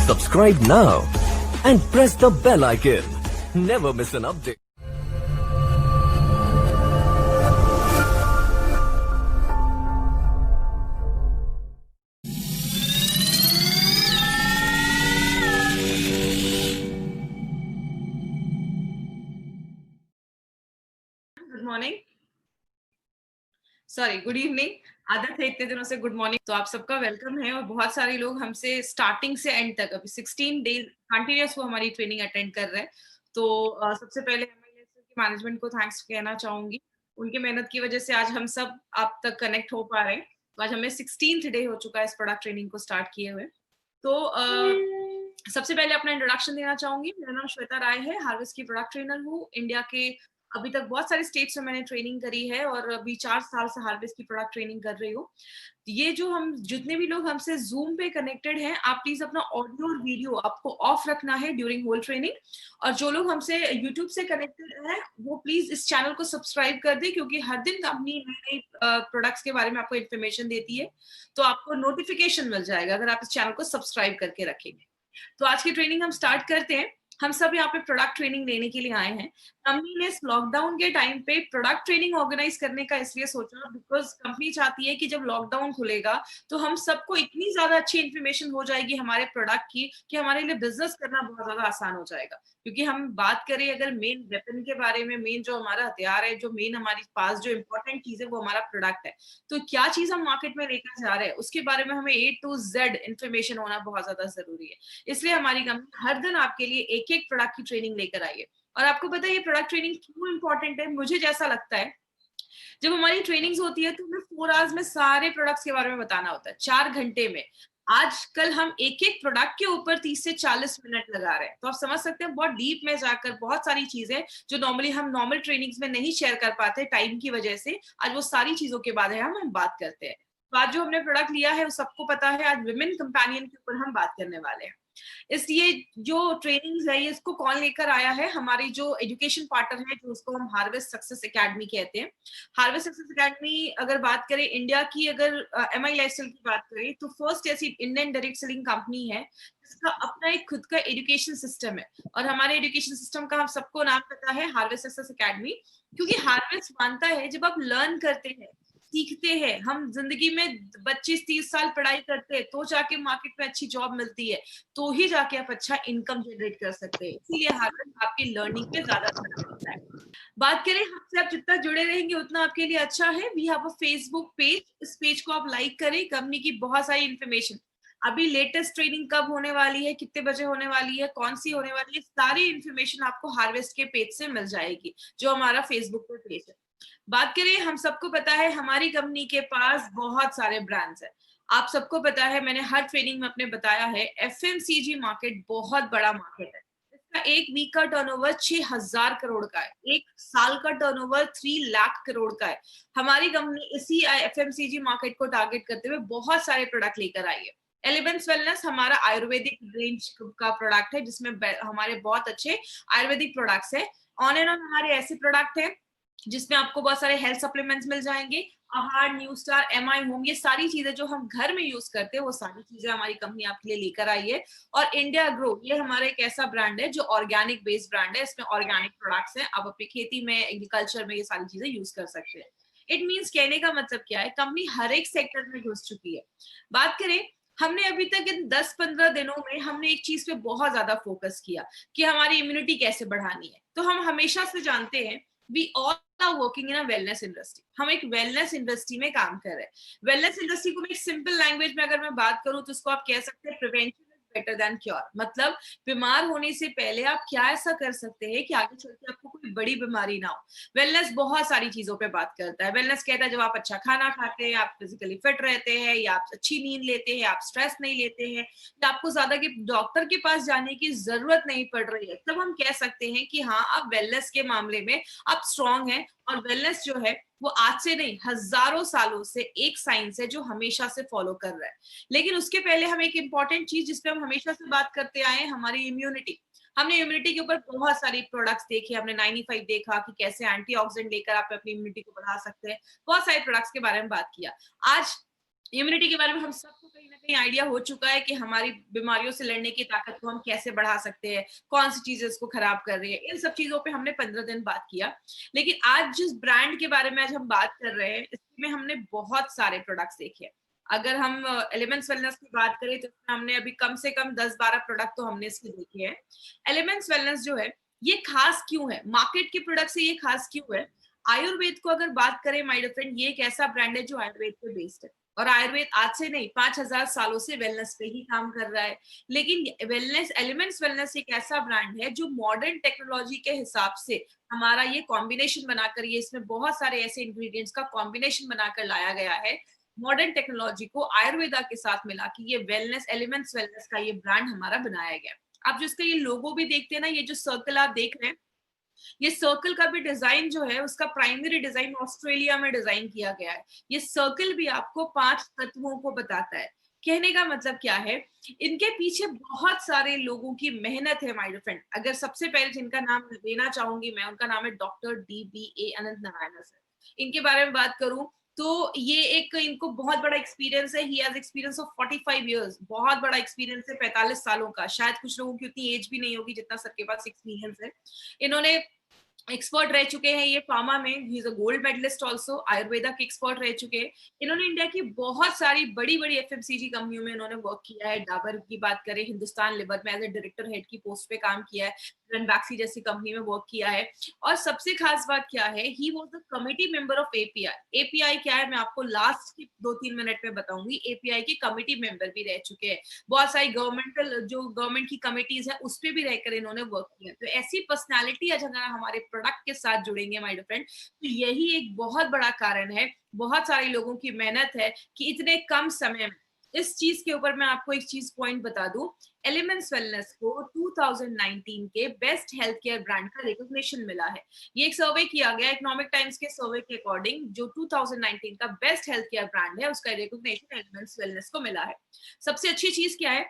Subscribe now and press the bell icon. Never miss an update. Good morning, sorry good evening. आदत है इतने दिनों से good morning, तो आप सबका वेलकम है। और बहुत सारे लोग हमसे स्टार्टिंग से एंड तक अभी 16 डेज कंटिन्यूस वो हमारी ट्रेनिंग अटेंड कर रहे हैं। तो सबसे पहले MISL के मैनेजमेंट को थैंक्स कहना चाहूंगी। उनकी मेहनत की वजह से आज हम सब आप तक कनेक्ट हो पा रहे हैं। तो आज हमें 16th डे हो चुका है इस प्रोडक्ट ट्रेनिंग को स्टार्ट किए हुए। तो सबसे पहले अपना इंट्रोडक्शन देना चाहूंगी। मेरा नाम श्वेता राय है, हार्वेस्ट की प्रोडक्ट ट्रेनर हूँ। इंडिया के अभी तक बहुत सारे स्टेट्स में मैंने ट्रेनिंग करी है और अभी 4 साल से हार्वेस्ट की प्रोडक्ट ट्रेनिंग कर रही हूँ। ये जो हम जितने भी लोग हमसे जूम पे कनेक्टेड हैं, आप प्लीज अपना ऑडियो और वीडियो आपको ऑफ रखना है ड्यूरिंग होल ट्रेनिंग। और जो लोग हमसे यूट्यूब से कनेक्टेड हैं वो प्लीज इस चैनल को सब्सक्राइब कर दे, क्योंकि हर दिन कंपनी नई नई प्रोडक्ट्स के बारे में आपको इन्फॉर्मेशन देती है। तो आपको नोटिफिकेशन मिल जाएगा अगर आप इस चैनल को सब्सक्राइब करके रखेंगे। तो आज की ट्रेनिंग हम स्टार्ट करते हैं। हम सब यहाँ पे प्रोडक्ट ट्रेनिंग लेने के लिए आए हैं। कंपनी ने इस लॉकडाउन के टाइम पे प्रोडक्ट ट्रेनिंग ऑर्गेनाइज करने का इसलिए सोचा बिकॉज कंपनी चाहती है कि जब लॉकडाउन खुलेगा तो हम सबको इतनी ज्यादा अच्छी इन्फॉर्मेशन हो जाएगी हमारे प्रोडक्ट की कि हमारे लिए बिजनेस करना बहुत ज्यादा आसान हो जाएगा। क्योंकि हम बात करें अगर मेन वेपन के बारे में, मेन जो हमारा हथियार है, जो मेन हमारे पास जो इंपॉर्टेंट चीज है वो हमारा प्रोडक्ट है। तो क्या चीज हम मार्केट में लेकर जा रहे हैं उसके बारे में हमें A to Z इन्फॉर्मेशन होना बहुत ज्यादा जरूरी है। इसलिए हमारी कंपनी हर दिन आपके लिए एक एक प्रोडक्ट की ट्रेनिंग लेकर आई है। और आपको पता है ये प्रोडक्ट ट्रेनिंग क्यों इंपॉर्टेंट है? मुझे जैसा लगता है जब हमारी ट्रेनिंग्स होती है तो हमें 4 आवर्स में सारे प्रोडक्ट्स के बारे में बताना होता है, 4 घंटे में। आजकल हम एक एक प्रोडक्ट के ऊपर 30 से 40 मिनट लगा रहे हैं। तो आप समझ सकते हैं बहुत डीप में जाकर बहुत सारी चीजें जो नॉर्मली हम नॉर्मल ट्रेनिंग्स में नहीं शेयर कर पाते टाइम की वजह से, आज वो सारी चीजों के बारे में हम बात करते हैं। तो आज जो हमने प्रोडक्ट लिया है वो सबको पता है। आज विमेन कंपेनियन के ऊपर हम बात करने वाले हैं। इसलिए जो ट्रेनिंग्स है ये इसको कौन लेकर आया है? हमारी जो एजुकेशन पार्टनर है, जो उसको हम हार्वेस्ट सक्सेस एकेडमी कहते हैं। हार्वेस्ट सक्सेस एकेडमी अगर बात करें इंडिया की, अगर MISL की बात करें तो फर्स्ट ऐसी इंडियन डायरेक्ट सेलिंग कंपनी है जिसका अपना एक खुद का एजुकेशन सिस्टम है। और हमारे एजुकेशन सिस्टम का हम सबको नाम पता है, हार्वेस्ट सक्सेस एकेडमी। क्योंकि हार्वेस्ट मानता है जब आप लर्न करते हैं, सीखते हैं, हम जिंदगी में 25-30 साल पढ़ाई करते हैं तो जाके मार्केट में अच्छी जॉब मिलती है, तो ही जाके आप अच्छा इनकम जनरेट कर सकते हैं। इसीलिए हार्वर्ड आपकी लर्निंग पे ज्यादा ध्यान देता है। बात करें हमसे आप जितना जुड़े रहेंगे उतना आपके लिए अच्छा है। We have a Facebook page, इस पेज को आप लाइक करें। कंपनी की बहुत सारी इन्फॉर्मेशन, अभी लेटेस्ट ट्रेनिंग कब होने वाली है, कितने बजे होने वाली है, कौन सी होने वाली है, सारी इन्फॉर्मेशन आपको हार्वेस्ट के पेज से मिल जाएगी, जो हमारा फेसबुक पे पेज है। बात करें, हम सबको पता है हमारी कंपनी के पास बहुत सारे ब्रांड्स हैं। आप सबको पता है, मैंने हर ट्रेनिंग में अपने बताया है, FMCG मार्केट बहुत बड़ा मार्केट है। इसका एक वीक का टर्नओवर 6,000 करोड़ का है, एक साल का टर्नओवर 3 लाख करोड़ का है। हमारी कंपनी इसी FMCG मार्केट को टारगेट करते हुए बहुत सारे प्रोडक्ट लेकर आई है। एलिवेंस वेलनेस हमारा आयुर्वेदिक रेंज का प्रोडक्ट है जिसमें हमारे बहुत अच्छे आयुर्वेदिक प्रोडक्ट्स है। ऑन एंड ऑन हमारे ऐसे प्रोडक्ट है जिसमें आपको बहुत सारे हेल्थ सप्लीमेंट्स मिल जाएंगे। आहार, न्यू स्टार, MI होम, ये सारी चीजें जो हम घर में यूज करते हैं वो सारी चीजें हमारी कंपनी आपके लिए लेकर आई है। और इंडिया ग्रो, ये हमारा एक ऐसा ब्रांड है जो ऑर्गेनिक बेस्ड ब्रांड है। इसमें ऑर्गेनिक प्रोडक्ट्स हैं, आप अपनी खेती में, एग्रीकल्चर में ये सारी चीजें यूज कर सकते हैं। इट मीन्स कहने का मतलब क्या है, कंपनी हर एक सेक्टर में घुस चुकी है। बात करें, हमने अभी तक इन 10-15 दिनों में हमने एक चीज पे बहुत ज्यादा फोकस किया कि हमारी इम्यूनिटी कैसे बढ़ानी है। तो हम हमेशा से जानते हैं we all are working in a wellness industry, हम एक वेलनेस इंडस्ट्री में काम कर रहे हैं। वेलनेस इंडस्ट्री को मैं एक सिंपल लैंग्वेज में अगर मैं बात करूं तो उसको आप कह सकते हैं प्रिवेंशन बेटर देन क्योर। मतलब बीमार होने से पहले आप क्या ऐसा कर सकते हैं कि आगे चल के आपको कोई बड़ी बीमारी ना हो। वेलनेस बहुत सारी चीजों पे बात करता है। वेलनेस कहता है जब आप अच्छा खाना खाते हैं, आप फिजिकली फिट रहते हैं, या आप अच्छी नींद लेते हैं, आप स्ट्रेस नहीं लेते हैं, या आपको ज्यादा के डॉक्टर के पास जाने की जरूरत नहीं पड़ रही है, तब हम कह सकते हैं कि हाँ, आप वेलनेस के मामले में आप स्ट्रांग हैं। और वेलनेस जो है वो आज से नहीं, हजारों सालों से एक साइंस है जो हमेशा से फॉलो कर रहा है। लेकिन उसके पहले हम एक इंपॉर्टेंट चीज जिस पे हम हमेशा से बात करते आए हैं, हमारी इम्यूनिटी। हमने इम्यूनिटी के ऊपर बहुत सारी प्रोडक्ट्स देखे। हमने 95 देखा कि कैसे एंटीऑक्सीडेंट लेकर आप अपनी इम्यूनिटी को बढ़ा सकते हैं। बहुत सारे प्रोडक्ट्स के बारे में बात किया। आज इम्यूनिटी के बारे में हम सबको कहीं ना कहीं आइडिया हो चुका है कि हमारी बीमारियों से लड़ने की ताकत को हम कैसे बढ़ा सकते हैं, कौन सी चीजें इसको खराब कर रही है। इन सब चीजों पे हमने 15 दिन बात किया। लेकिन आज जिस ब्रांड के बारे में आज हम बात कर रहे हैं, इसमें हमने बहुत सारे प्रोडक्ट्स देखे हैं। अगर हम एलिमेंट्स वेलनेस की बात करें तो इसमें हमने अभी कम से कम 10-12 प्रोडक्ट तो हमने इसके देखे हैं। एलिमेंट्स वेलनेस जो है, ये खास क्यों है, मार्केट के प्रोडक्ट से ये खास क्यों है? आयुर्वेद को अगर बात करें माय डियर फ्रेंड, ये एक ऐसा ब्रांड है जो आयुर्वेद पे बेस्ड है। और आयुर्वेद आज से नहीं, 5000 सालों से वेलनेस पे ही काम कर रहा है। लेकिन वेलनेस, एलिमेंट्स वेलनेस एक ऐसा ब्रांड है जो मॉडर्न टेक्नोलॉजी के हिसाब से हमारा ये कॉम्बिनेशन बनाकर, ये इसमें बहुत सारे ऐसे इंग्रेडिएंट्स का कॉम्बिनेशन बनाकर लाया गया है। मॉडर्न टेक्नोलॉजी को आयुर्वेदा के साथ मिला के ये वेलनेस, एलिमेंट्स वेलनेस का ये ब्रांड हमारा बनाया गया। आप जिसका ये लोगो भी देखते हैं ना, ये जो सर्कल आप देख रहे हैं, ये सर्कल का भी डिजाइन जो है, उसका प्राइमरी डिजाइन ऑस्ट्रेलिया में डिजाइन किया गया है। ये सर्कल भी आपको 5 तत्वों को बताता है। कहने का मतलब क्या है, इनके पीछे बहुत सारे लोगों की मेहनत है माय डियर फ्रेंड। अगर सबसे पहले जिनका नाम लेना चाहूंगी मैं, उनका नाम है डॉक्टर DBA अनंत नारायण सर। इनके बारे में बात करूं तो ये एक, इनको बहुत बड़ा एक्सपीरियंस है। He has experience of 45 years, बहुत बड़ा एक्सपीरियंस है 45 सालों का। शायद कुछ लोगों की उतनी एज भी नहीं होगी जितना सर के पास एक्सपीरियंस है। इन्होंने एक्सपर्ट रह चुके हैं ये फार्मा में। He is a gold medalist also, Ayurveda के एक्सपर्ट रह चुके हैं। इन्होंने इंडिया की बहुत सारी बड़ी बड़ी एफएमसीजी कंपनियों में इन्होंने वर्क किया है। डाबर की बात करें, हिंदुस्तान लिवर में एज ए डायरेक्टर हेड की पोस्ट पे काम किया है। रनबैक्सी जैसी कंपनी में वर्क किया है। और सबसे खास बात क्या है, he was the committee member of API. API क्या है, मैं आपको लास्ट के 2-3 मिनट में बताऊंगी। एपीआई के कमिटी मेंबर भी रह चुके हैं। बहुत सारी गवर्नमेंटल, जो गवर्नमेंट की कमिटीज है, उस पर भी रहकर इन्होंने वर्क किया। तो ऐसी पर्सनैलिटी आज अगर हमारे प्रोडक्ट के साथ जुड़ेंगे माय डियर फ्रेंड, तो यही एक बहुत बड़ा कारण है, बहुत सारे लोगों की मेहनत है कि इतने कम समय में इस चीज के ऊपर। मैं आपको एक चीज पॉइंट बता दूं, एलिमेंट्स वेलनेस को 2019 के बेस्ट हेल्थ केयर ब्रांड का रिकॉग्निशन मिला है। ये एक सर्वे किया गया इकोनॉमिक टाइम्स के सर्वे के अकॉर्डिंग, जो 2019 का बेस्ट हेल्थ केयर ब्रांड है, उसका रिकॉग्निशन एलिमेंट्स वेलनेस को मिला है। सबसे अच्छी चीज क्या है,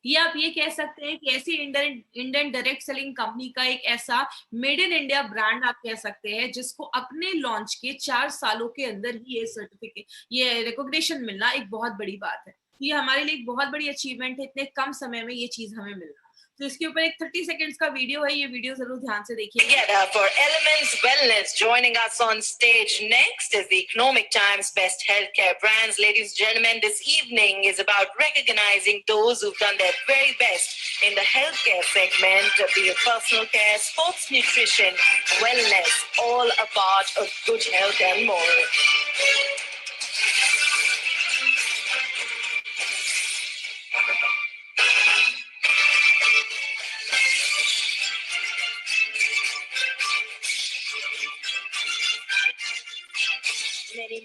ये आप ये कह सकते हैं कि ऐसी इंडियन डायरेक्ट सेलिंग कंपनी का एक ऐसा मेड इन इंडिया ब्रांड आप कह सकते हैं, जिसको अपने लॉन्च के 4 सालों के अंदर ही ये सर्टिफिकेट, ये रिकॉग्निशन मिलना एक बहुत बड़ी बात है। ये हमारे लिए एक बहुत बड़ी अचीवमेंट है, इतने कम समय में ये चीज हमें मिलना। तो इसके ऊपर एक 30 सेकंड्स का वीडियो है, ये वीडियो जरूर ध्यान से देखिए। Together for Elements Wellness. Joining us on stage next is the Economic Times Best Healthcare Brands. Ladies and gentlemen, this evening is about recognizing those who've done their very best in the healthcare segment, be it personal care, sports nutrition, wellness, all a part of good health and more.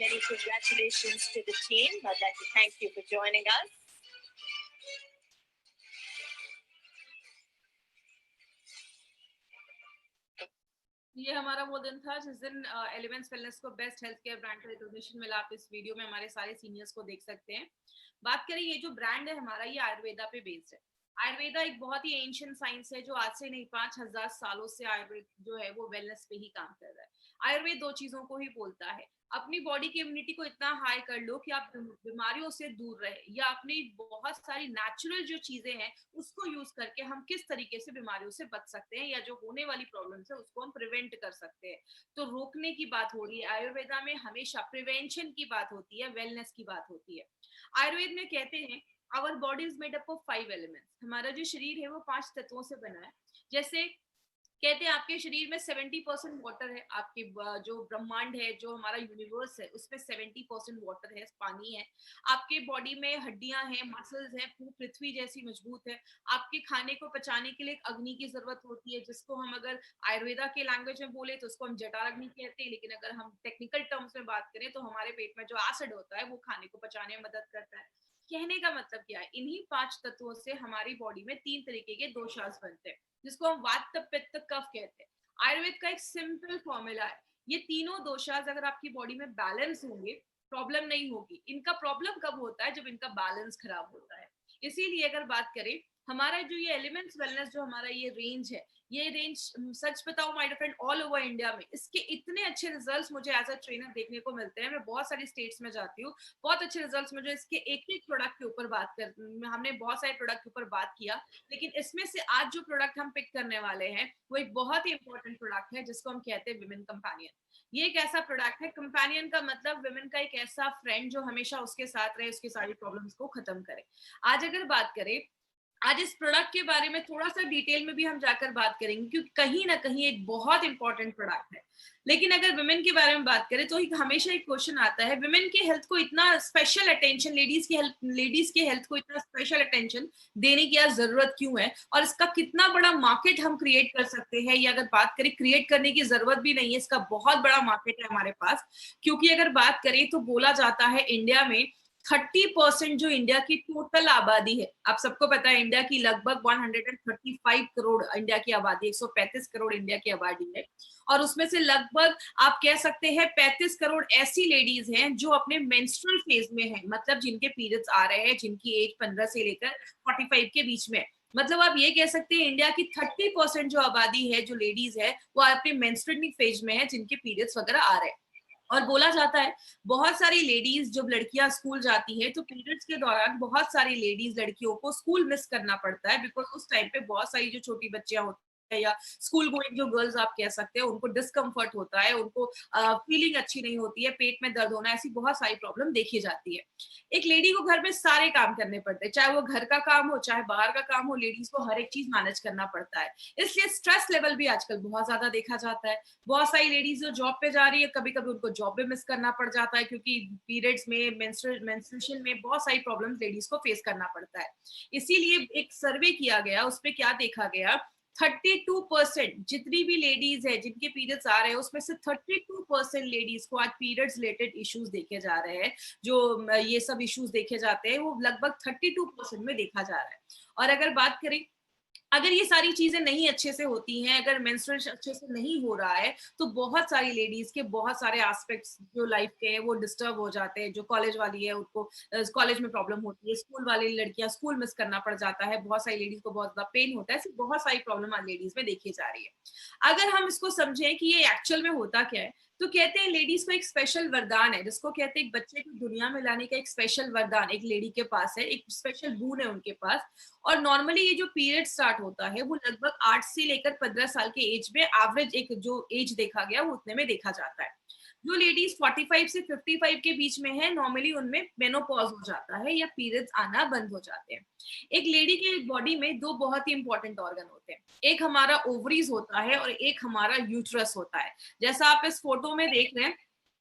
Many congratulations to the team. I'd like to thank you for joining us. ये हमारा वो दिन था जिस दिन elements wellness को best health care brand का recognition मिला। आप इस वीडियो में हमारे सारे सीनियर्स को देख सकते हैं। बात करें, ये जो ब्रांड है हमारा, ये आयुर्वेदा पे बेस्ड है। आयुर्वेदा एक बहुत ही एंशियंट साइंस है, जो आज से नहीं 5000 सालों से आयुर्वेद जो है वो वेलनेस पे ही काम कर रहा है। आयुर्वेद दो चीजों को ही बोलता है, अपनी बॉडी की इम्यूनिटी को इतना हाई कर लो कि आप बीमारियों से दूर रहे, या अपनी बहुत सारी नेचुरल जो चीजें हैं उसको यूज करके हम किस तरीके से बीमारियों से बच सकते हैं, या जो होने वाली प्रॉब्लम्स है उसको हम प्रिवेंट कर सकते हैं। तो रोकने की बात हो रही है आयुर्वेदा में, हमेशा प्रिवेंशन की बात होती है, वेलनेस की बात होती है। आयुर्वेद में कहते हैं our body is made up of 5 elements. हमारा जो शरीर है वो 5 तत्वों से बना है। जैसे कहते हैं आपके शरीर में 70% वाटर है। आपके जो ब्रह्मांड है, जो हमारा यूनिवर्स है, उसमें 70% वाटर है, पानी है। आपके बॉडी में हड्डियां हैं, मसल्स हैं, पृथ्वी जैसी मजबूत है। आपके खाने को पचाने के लिए एक अग्नि की जरूरत होती है, जिसको हम अगर आयुर्वेदा के लैंग्वेज में बोले तो उसको हम जठाराग्नि कहते हैं। लेकिन अगर हम टेक्निकल टर्म्स में बात करें तो हमारे पेट में जो एसिड होता है वो खाने को पचाने में मदद करता है। कहने का मतलब क्या है, इन्हीं 5 तत्वों से हमारी बॉडी में 3 तरीके के दोषास बनते हैं, जिसको हम वात पित्त कफ कहते हैं। आयुर्वेद का एक सिंपल फॉर्मूला है, ये तीनों दोषास अगर आपकी बॉडी में बैलेंस होंगे, प्रॉब्लम नहीं होगी। इनका प्रॉब्लम कब होता है, जब इनका बैलेंस खराब होता है। इसीलिए अगर बात करें, हमारा जो ये एलिमेंट्स वेलनेस जो हमारा ये रेंज सच बताऊं my friend all over India में इसके इतने अच्छे रिजल्ट्स मुझे एज अ ट्रेनर देखने को मिलते हैं। मैं बहुत सारी स्टेट्स में जाती हूँ, बहुत अच्छे रिजल्ट्स मुझे इसके एक एक प्रोडक्ट के ऊपर बात कर, हमने बहुत सारे प्रोडक्ट के ऊपर बात किया, लेकिन इसमें से आज जो प्रोडक्ट हम पिक करने वाले हैं वो एक बहुत ही इंपॉर्टेंट प्रोडक्ट है जिसको हम कहते हैं विमेन कंपेनियन। ये एक ऐसा प्रोडक्ट है, कंपेनियन का मतलब विमेन का एक ऐसा फ्रेंड जो हमेशा उसके साथ रहे, उसकी सारी प्रॉब्लम्स को खत्म करे। आज अगर बात करें, आज इस प्रोडक्ट के बारे में थोड़ा सा डिटेल में भी हम जाकर बात करेंगे क्योंकि कहीं ना कहीं एक बहुत इंपॉर्टेंट प्रोडक्ट है। लेकिन अगर वुमेन के बारे में बात करें तो हमेशा एक क्वेश्चन आता है, वुमेन के हेल्थ को इतना स्पेशल अटेंशन, लेडीज के हेल्थ को इतना स्पेशल अटेंशन देने की यार जरूरत क्यों है, और इसका कितना बड़ा मार्केट हम क्रिएट कर सकते हैं। या अगर बात करें, क्रिएट करने की जरूरत भी नहीं है, इसका बहुत बड़ा मार्केट है हमारे पास। क्योंकि अगर बात करें तो बोला जाता है इंडिया में 30% जो इंडिया की टोटल आबादी है, आप सबको पता है इंडिया की लगभग 135 करोड़ इंडिया की आबादी, 135 करोड़ इंडिया की आबादी है, और उसमें से लगभग आप कह सकते हैं 35 करोड़ ऐसी लेडीज हैं जो अपने मेंस्ट्रुअल फेज में हैं, मतलब जिनके पीरियड्स आ रहे हैं, जिनकी एज 15 से लेकर 45 के बीच में। मतलब आप ये कह सकते हैं इंडिया की 30% जो आबादी है, जो लेडीज है, वो अपने मेंस्ट्रुअल फेज में है, जिनके पीरियड्स वगैरह आ रहे हैं। और बोला जाता है बहुत सारी लेडीज, जब लड़कियां स्कूल जाती है तो पीरियड्स के दौरान बहुत सारी लेडीज लड़कियों को स्कूल मिस करना पड़ता है, बिकॉज उस टाइम पे बहुत सारी जो छोटी बच्चियां होती है या स्कूल गोइंग जो गर्ल्स आप कह सकते हैं, उनको डिस्कम्फर्ट होता है, उनको फीलिंग अच्छी नहीं होती है, पेट में दर्द होना, ऐसी बहुत सारी प्रॉब्लम देखी जाती है। एक लेडी को घर में सारे काम करने पड़ते हैं, चाहे वो घर का काम हो चाहे बाहर का काम हो, लेडीज को हर एक चीज मैनेज करना पड़ता है। इसलिए स्ट्रेस लेवल भी आजकल बहुत ज्यादा देखा जाता है। बहुत सारी लेडीज जो जॉब पे जा रही है, कभी कभी उनको जॉब पे मिस करना पड़ जाता है क्योंकि पीरियड्स में, मेंस्ट्रुएशन में बहुत सारी प्रॉब्लम्स लेडीज को फेस करना पड़ता है। इसीलिए एक सर्वे किया गया, उसपे क्या देखा गया, 32% जितनी भी लेडीज है जिनके पीरियड्स आ रहे हैं, उसमें से 32% लेडीज को आज पीरियड्स रिलेटेड इश्यूज देखे जा रहे हैं। जो ये सब इश्यूज देखे जाते हैं वो लगभग 32% में देखा जा रहा है। और अगर बात करें, अगर ये सारी चीजें नहीं अच्छे से होती हैं, अगर मेंस्ट्रुएशन अच्छे से नहीं हो रहा है, तो बहुत सारी लेडीज के बहुत सारे एस्पेक्ट्स जो लाइफ के हैं वो डिस्टर्ब हो जाते हैं। जो कॉलेज वाली है उनको कॉलेज में प्रॉब्लम होती है, स्कूल वाली लड़कियां स्कूल मिस करना पड़ जाता है, बहुत सारी लेडीज को बहुत ज्यादा पेन होता है, ऐसी बहुत सारी प्रॉब्लम आज लेडीज में देखी जा रही है। अगर हम इसको समझें कि ये एक्चुअल में होता क्या है, तो कहते हैं लेडीज को एक स्पेशल वरदान है, जिसको कहते हैं एक बच्चे को दुनिया में लाने का एक स्पेशल वरदान एक लेडी के पास है, एक स्पेशल बून है उनके पास। और नॉर्मली ये जो पीरियड स्टार्ट होता है वो लगभग 8 से लेकर 15 साल के एज में, एवरेज एक जो एज देखा गया वो उतने में देखा जाता है। जो लेडीज 45 से 55 के बीच में है, नॉर्मली उनमें मेनोपॉज हो जाता है या पीरियड्स आना बंद हो जाते हैं। एक लेडी के बॉडी में दो बहुत ही इंपॉर्टेंट ऑर्गन होते हैं, एक हमारा ओवरीज होता है और एक हमारा यूट्रस होता है। जैसा आप इस फोटो में देख रहे हैं,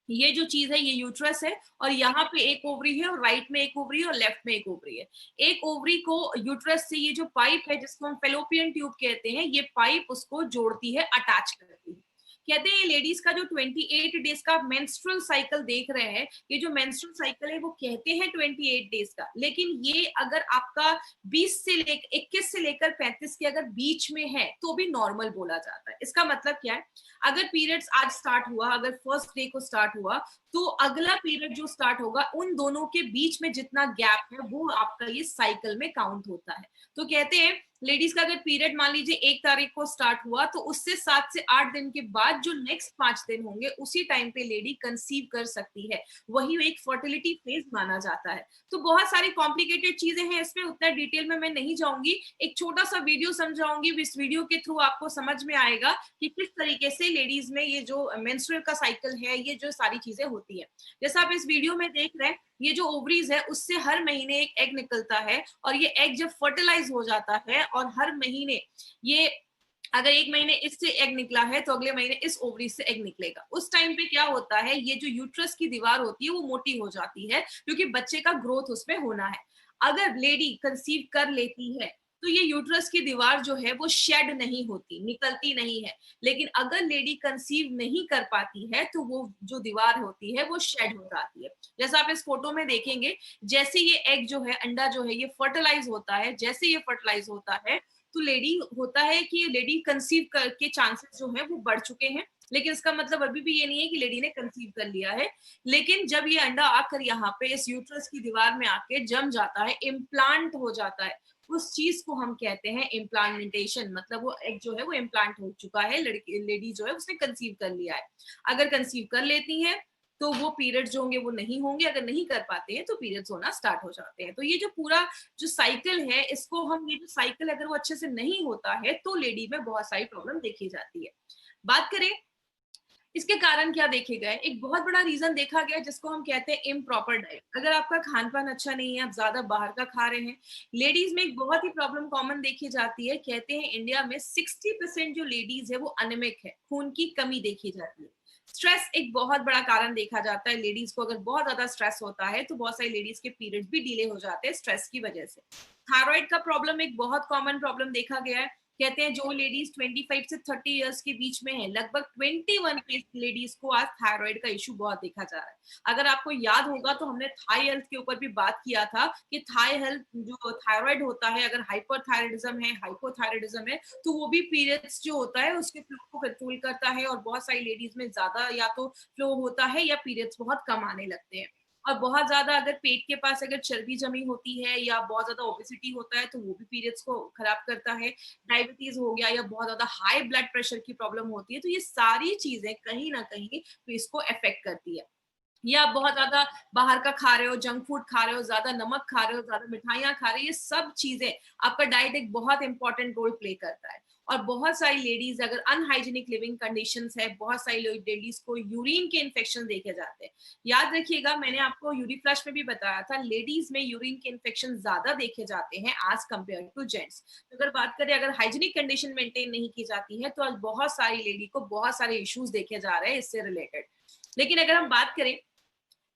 ये जो चीज है ये यूट्रस है, और यहाँ पे एक ओवरी है, और राइट में एक ओवरी है, और लेफ्ट में एक ओवरी है। एक ओवरी को यूट्रस से ये जो पाइप है जिसको हम फेलोपियन ट्यूब कहते हैं, ये पाइप उसको जोड़ती है, अटैच करती है। कहते हैं ये लेडीज का जो 28 डेज का मेंस्ट्रुअल साइकिल देख रहे हैं, ये जो मेंस्ट्रुअल साइकिल है वो कहते हैं 28 डेज का, लेकिन ये अगर आपका 21 से लेकर 35 के अगर बीच में है तो भी नॉर्मल बोला जाता है। इसका मतलब क्या है, अगर पीरियड्स आज स्टार्ट हुआ, अगर फर्स्ट डे को स्टार्ट हुआ, तो अगला पीरियड जो स्टार्ट होगा उन दोनों के बीच में जितना गैप है वो आपका ये साइकिल में काउंट होता है। तो कहते हैं लेडीज का अगर पीरियड मान लीजिए 1 तारीख को स्टार्ट हुआ, तो उससे 7 से 8 दिन के बाद जो नेक्स्ट 5 दिन होंगे उसी टाइम पे लेडी कंसीव कर सकती है, वही एक फर्टिलिटी फेज माना जाता है। तो बहुत सारी कॉम्प्लिकेटेड चीजें हैं इसमें, उतना डिटेल में मैं नहीं जाऊंगी, एक छोटा सा वीडियो समझाऊंगी, इस वीडियो के थ्रू आपको समझ में आएगा कि किस तरीके से लेडीज में ये जो मेंस्ट्रुअल का साइकिल है, ये जो सारी चीजें होती है। जैसा आप इस वीडियो में देख रहे हैं, ये जो ओवरीज है उससे हर महीने एक एग निकलता है, और ये एग जब फर्टिलाइज हो जाता है, और हर महीने ये, अगर एक महीने इससे एग निकला है तो अगले महीने इस ओवरी से एग निकलेगा। उस टाइम पे क्या होता है, ये जो यूट्रस की दीवार होती है वो मोटी हो जाती है, क्योंकि बच्चे का ग्रोथ उसमें होना है। अगर लेडी कंसीव कर लेती है तो ये यूट्रस की दीवार जो है वो शेड नहीं होती, निकलती नहीं है। लेकिन अगर लेडी कंसीव नहीं कर पाती है तो वो जो दीवार होती है वो शेड हो जाती है। जैसा आप इस फोटो में देखेंगे, जैसे ये एग जो है, अंडा जो है, ये फर्टिलाइज होता है, जैसे ये फर्टिलाइज होता है तो लेडी होता है कि लेडी कंसीव के चांसेस जो है वो बढ़ चुके हैं। लेकिन इसका मतलब अभी भी ये नहीं है कि लेडी ने कंसीव कर लिया है। लेकिन जब ये अंडा आकर यहाँ पे इस यूट्रस की दीवार में आके जम जाता है, इम्प्लांट हो जाता है, उस चीज को हम कहते हैं इम्प्लांटेशन, मतलब वो एग जो है वो इम्प्लांट हो चुका है, लड़की लेडी जो है उसने कंसीव कर लिया है। अगर कंसीव कर लेती है तो वो पीरियड्स जो होंगे वो नहीं होंगे, अगर नहीं कर पाते हैं तो पीरियड्स होना स्टार्ट हो जाते हैं। तो ये जो पूरा जो साइकिल है, इसको हम, ये जो साइकिल अगर वो अच्छे से नहीं होता है तो लेडी में बहुत सारी प्रॉब्लम देखी जाती है। बात करें इसके कारण क्या देखे गए, एक बहुत बड़ा रीजन देखा गया जिसको हम कहते हैं इम्प्रॉपर डाइट। अगर आपका खान पान अच्छा नहीं है, आप ज्यादा बाहर का खा रहे हैं, लेडीज में एक बहुत ही प्रॉब्लम कॉमन देखी जाती है। कहते हैं इंडिया में 60% जो लेडीज है वो अनिमिक है, खून की कमी देखी जाती है। स्ट्रेस एक बहुत बड़ा कारण देखा जाता है। लेडीज को अगर बहुत ज्यादा स्ट्रेस होता है तो बहुत सारी लेडीज के पीरियड्स भी डिले हो जाते हैं स्ट्रेस की वजह से। थायराइड का प्रॉब्लम एक बहुत कॉमन प्रॉब्लम देखा गया है। कहते हैं जो लेडीज 25 से 30 इयर्स के बीच में है, लगभग 21 लेडीज को आज थायराइड का इशू बहुत देखा जा रहा है। अगर आपको याद होगा तो हमने थाई हेल्थ के ऊपर भी बात किया था कि थाई हेल्थ जो थायराइड होता है, अगर हाइपरथायराइडिज्म है, हाइपोथायराइडिज्म है, तो वो भी पीरियड्स जो होता है उसके फ्लो को कंट्रोल करता है, और बहुत सारी लेडीज में ज्यादा या तो फ्लो होता है या पीरियड्स बहुत कम आने लगते हैं। और बहुत ज्यादा अगर पेट के पास अगर चर्बी जमी होती है या बहुत ज्यादा ओबेसिटी होता है तो वो भी पीरियड्स को खराब करता है। डायबिटीज हो गया या बहुत ज्यादा हाई ब्लड प्रेशर की प्रॉब्लम होती है, तो ये सारी चीजें कहीं ना कहीं इसको अफेक्ट करती है। या आप बहुत ज्यादा बाहर का खा रहे हो, जंक फूड खा रहे हो, ज्यादा नमक खा रहे हो, ज्यादा मिठाइयां खा रहे हो, ये सब चीजें, आपका डाइट एक बहुत इंपॉर्टेंट रोल प्ले करता है। और बहुत सारी लेडीज अगर अनहाइजीनिक लिविंग कंडीशंस है, बहुत सारी लेडीज को यूरिन के इन्फेक्शन देखे जाते हैं। याद रखिएगा, मैंने आपको यूरी फ्लश में भी बताया था, लेडीज में यूरिन के इन्फेक्शन ज्यादा देखे जाते हैं आज कंपेयर टू जेंट्स। तो अगर बात करें, अगर हाइजीनिक कंडीशन मेंटेन नहीं की जाती है तो आज बहुत सारी लेडी को बहुत सारे इश्यूज देखे जा रहे हैं इससे रिलेटेड। लेकिन अगर हम बात करें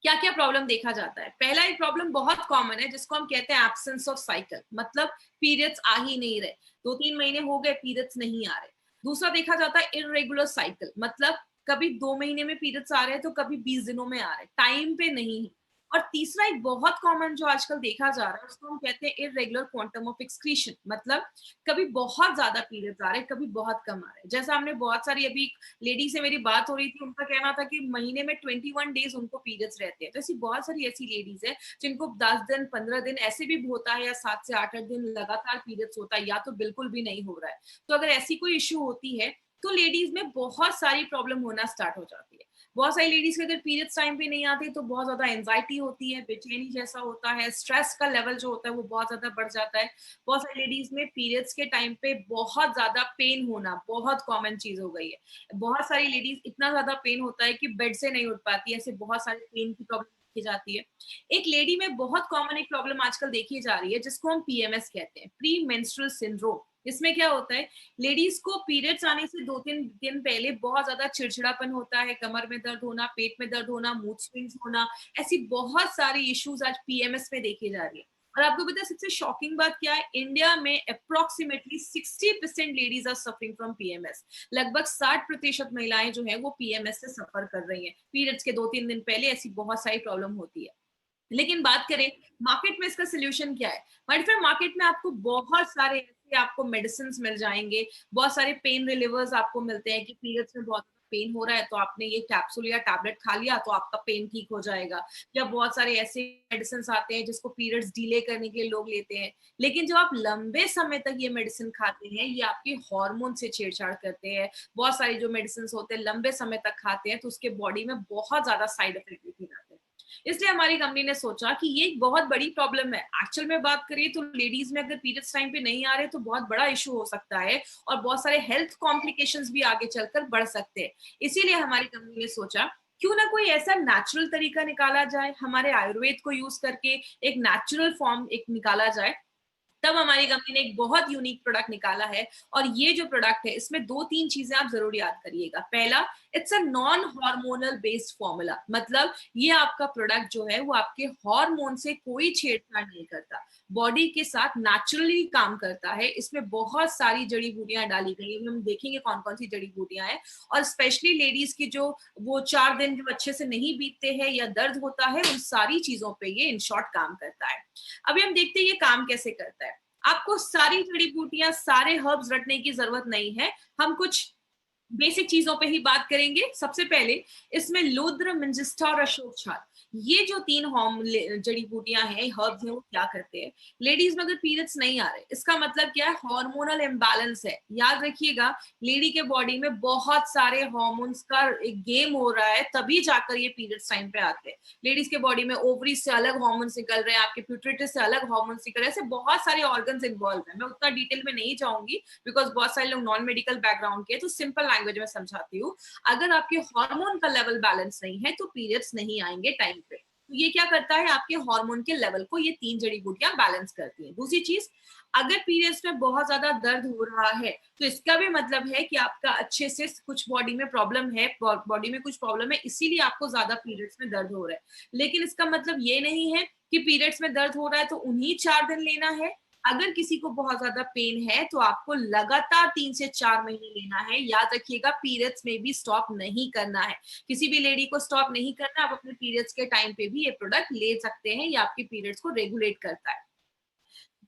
क्या क्या प्रॉब्लम देखा जाता है, पहला एक प्रॉब्लम बहुत कॉमन है जिसको हम कहते हैं एब्सेंस ऑफ साइकिल, मतलब पीरियड्स आ ही नहीं रहे, 2-3 महीने हो गए पीरियड्स नहीं आ रहे। दूसरा देखा जाता है इररेगुलर साइकिल, मतलब कभी 2 महीने में पीरियड्स आ रहे हैं तो कभी 20 दिनों में आ रहे हैं, टाइम पे नहीं है। और तीसरा एक बहुत कॉमन जो आजकल देखा जा रहा है उसको हम कहते हैं इररेगुलर क्वांटम ऑफ एक्सक्रीशन, मतलब कभी बहुत ज्यादा पीरियड्स आ रहे हैं, कभी बहुत कम आ रहे हैं। जैसा हमने बहुत सारी, अभी लेडी से मेरी बात हो रही थी, उनका कहना था कि महीने में 21 डेज उनको पीरियड्स रहते हैं। तो ऐसी बहुत सारी ऐसी लेडीज है जिनको 10 दिन 15 दिन ऐसे भी होता है, या 7 से 8 दिन लगातार पीरियड्स होता है, या तो बिल्कुल भी नहीं हो रहा है। तो अगर ऐसी कोई इश्यू होती है तो लेडीज में बहुत सारी प्रॉब्लम होना स्टार्ट हो जाती है। बहुत सारी लेडीज के अगर पीरियड्स टाइम पे नहीं आते तो बहुत ज्यादा एंजाइटी होती है, बेचैनी जैसा होता है, स्ट्रेस का लेवल जो होता है वो बहुत ज्यादा बढ़ जाता है। बहुत सारी लेडीज में पीरियड्स के टाइम पे बहुत ज्यादा पेन होना बहुत कॉमन चीज हो गई है। बहुत सारी लेडीज इतना ज्यादा पेन होता है कि बेड से नहीं उठ पाती, ऐसे बहुत सारी पेन की प्रॉब्लम देखी जाती है। एक लेडी में बहुत कॉमन एक प्रॉब्लम आजकल देखी जा रही है जिसको हम पीएमएस कहते हैं, प्री मेंस्ट्रुअल सिंड्रोम। इसमें क्या होता है, लेडीज को पीरियड्स आने से 2-3 दिन पहले बहुत ज्यादा चिड़चिड़ापन होता है, कमर में दर्द होना, पेट में दर्द होना, मूड स्विंग्स होना, ऐसी बहुत सारी इश्यूज आज पीएमएस में देखी जा रही है। और आपको पता है सबसे शॉकिंग बात क्या है, इंडिया में approximately 60% ladies are suffering from PMS. लगभग 60% महिलाएं जो है वो पीएमएस से सफर कर रही हैं। पीरियड्स के 2-3 दिन पहले ऐसी बहुत सारी प्रॉब्लम होती है। लेकिन बात करें मार्केट में इसका सोल्यूशन क्या है, माय फ्रेंड, मार्केट में आपको बहुत सारे ऐसे आपको मेडिसिन मिल जाएंगे, बहुत सारे पेन रिलीवर्स आपको मिलते हैं कि पीरियड्स में बहुत पेन हो रहा है तो आपने ये कैप्सूल या टैबलेट खा लिया तो आपका पेन ठीक हो जाएगा। या बहुत सारे ऐसे मेडिसिन आते हैं जिसको पीरियड्स डिले करने के लिए लोग लेते हैं। लेकिन जब आप लंबे समय तक ये मेडिसिन खाते हैं, ये आपके हार्मोन से छेड़छाड़ करते हैं। बहुत सारी जो मेडिसिन होते हैं लंबे समय तक खाते हैं तो उसके बॉडी में बहुत ज्यादा साइड इफेक्ट दिखे जाते हैं। इसलिए हमारी कंपनी ने सोचा कि ये एक बहुत बड़ी प्रॉब्लम है। एक्चुअल में बात करें तो लेडीज में अगर पीरियड्स टाइम पे नहीं आ रहे तो बहुत बड़ा इशू हो सकता है और बहुत सारे हेल्थ कॉम्प्लिकेशंस भी आगे चलकर बढ़ सकते हैं। इसीलिए हमारी कंपनी ने सोचा क्यों ना कोई ऐसा नेचुरल तरीका निकाला जाए, हमारे आयुर्वेद को यूज करके एक नेचुरल फॉर्म एक निकाला जाए। तब हमारी कंपनी ने एक बहुत यूनिक प्रोडक्ट निकाला है। और ये जो प्रोडक्ट है इसमें 2-3 चीजें आप जरूर याद करिएगा। पहला, it's a non hormonal based formula, मतलब ये आपका प्रोडक्ट जो है वो आपके हार्मोन से कोई छेड़छाड़ नहीं करता, बॉडी के साथ नेचुरली काम करता है। इसमें बहुत सारी जड़ी बूटियां डाली गई है, हम देखेंगे कौन कौन सी जड़ी बूटियां हैं। और स्पेशली लेडीज की जो वो 4 दिन जो अच्छे से नहीं बीतते हैं या दर्द होता है, उन सारी चीजों पे ये इन शॉर्ट काम करता है। अभी हम देखते हैं ये काम कैसे करता है। आपको सारी जड़ी बूटियां, सारे हर्ब्स रटने की जरूरत नहीं है। हम कुछ बेसिक चीजों पे ही बात करेंगे। सबसे पहले इसमें लुद्र, मंजिष्ठा और अशोक छाल, ये जो 3 जड़ी बूटियां हैं, हर्ब्स हैं, वो क्या करते हैं? लेडीज में अगर पीरियड्स नहीं आ रहे, इसका मतलब क्या है? हार्मोनल इम्बैलेंस है। याद रखिएगा, लेडी के बॉडी में बहुत सारे हार्मोन्स का एक गेम हो रहा है, तभी जाकर ये पीरियड्स टाइम पे आते हैं। लेडीज के बॉडी में ओवरी से अलग हार्मोन्स निकल रहे हैं, आपके प्यूटरेटस से अलग हार्मोन्स निकल रहे हैं, ऐसे बहुत सारे ऑर्गन्स इन्वॉल्व है। मैं उतना डिटेल में नहीं जाऊंगी बिकॉज बहुत सारे लोग नॉन मेडिकल बैकग्राउंड के, तो सिंपल लैंग्वेज में समझाती हूँ। अगर आपके हार्मोन का लेवल बैलेंस नहीं है तो पीरियड्स नहीं आएंगे टाइम पे। तो ये क्या करता है? आपके हार्मोन के लेवल को ये 3 जड़ी बूटियां बैलेंस करती हैं। दूसरी चीज, अगर पीरियड्स में बहुत ज्यादा दर्द हो रहा है तो इसका भी मतलब है कि आपका अच्छे से कुछ बॉडी में प्रॉब्लम है, बॉडी में कुछ प्रॉब्लम है, इसीलिए आपको ज्यादा पीरियड्स में दर्द हो रहा है। लेकिन इसका मतलब ये नहीं है कि पीरियड्स में दर्द हो रहा है तो उन्हीं 4 दिन लेना है। अगर किसी को बहुत ज्यादा पेन है तो आपको लगातार 3 से 4 महीने लेना है। याद रखिएगा, पीरियड्स में भी स्टॉप नहीं करना है। किसी भी लेडी को स्टॉप नहीं करना। आप अपने पीरियड्स के टाइम पे भी ये प्रोडक्ट ले सकते हैं। ये आपके पीरियड्स को रेगुलेट करता है।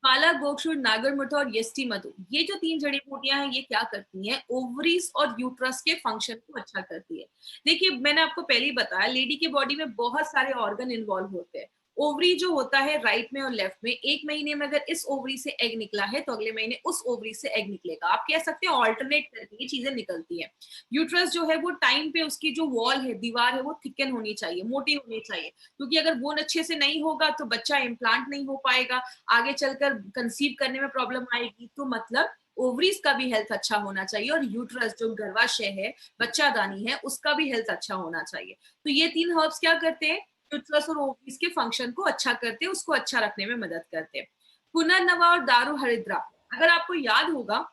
पाला, गोक्षुर, नागरमुठा और यष्टि मधु, ये जो 3 जड़ी बूटियां हैं, ये क्या करती हैं? ओवरीज और यूट्रस के फंक्शन को अच्छा करती है। देखिए, मैंने आपको पहले ही बताया, लेडी के बॉडी में बहुत सारे ऑर्गन इन्वॉल्व होते हैं। ओवरी जो होता है राइट में और लेफ्ट में, एक महीने में अगर इस ओवरी से एग निकला है तो अगले महीने उस ओवरी से एग निकलेगा। आप कह सकते हैं ऑल्टरनेट करके ये चीजें निकलती है। यूट्रस जो है वो टाइम पे, उसकी जो वॉल है, दीवार है, वो थिकन होनी चाहिए, मोटी होनी चाहिए, क्योंकि अगर वो अच्छे से नहीं होगा तो बच्चा इम्प्लांट नहीं हो पाएगा, आगे चलकर कंसीव करने में प्रॉब्लम आएगी। तो मतलब ओवरीज का भी हेल्थ अच्छा होना चाहिए और यूट्रस जो गर्भाशय है, बच्चादानी है, उसका भी हेल्थ अच्छा होना चाहिए। तो ये 3 हर्ब्स क्या करते हैं? यूट्रस और ओवरीज के फंक्शन को अच्छा करते हैं, उसको अच्छा रखने में मदद करते हैं। पुनर्नवा और दारू हरिद्रा, अगर आपको याद होगा,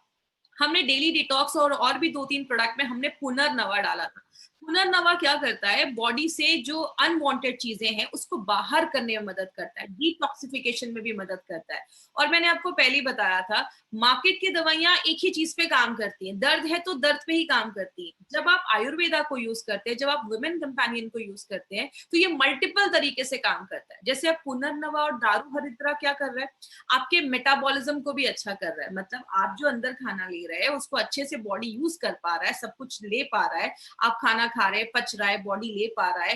हमने डेली डिटॉक्स और भी 2-3 प्रोडक्ट में हमने पुनर्नवा डाला था। पुनर्नवा क्या करता है? बॉडी से जो अनवांटेड चीजें हैं उसको बाहर करने में मदद करता है, डिटॉक्सिफिकेशन में भी मदद करता है। और मैंने आपको पहले ही बताया था, मार्केट की दवाइयां एक ही चीज पे काम करती हैं, दर्द है तो दर्द पे ही काम करती हैं। जब आप आयुर्वेदा को यूज करते हैं, जब आप वुमेन कंपेनियन को यूज करते हैं, तो ये मल्टीपल तरीके से काम करता है। जैसे आप पुनर्नवा और दारू हरिद्रा क्या कर रहा है? आपके मेटाबॉलिज्म को भी अच्छा कर रहा है। मतलब आप जो अंदर खाना ले रहे हैं उसको अच्छे से बॉडी यूज कर पा रहा है, सब कुछ ले पा रहा है, आप खाना खा रहे हैं, पच रहा है, बॉडी ले पा रहा है,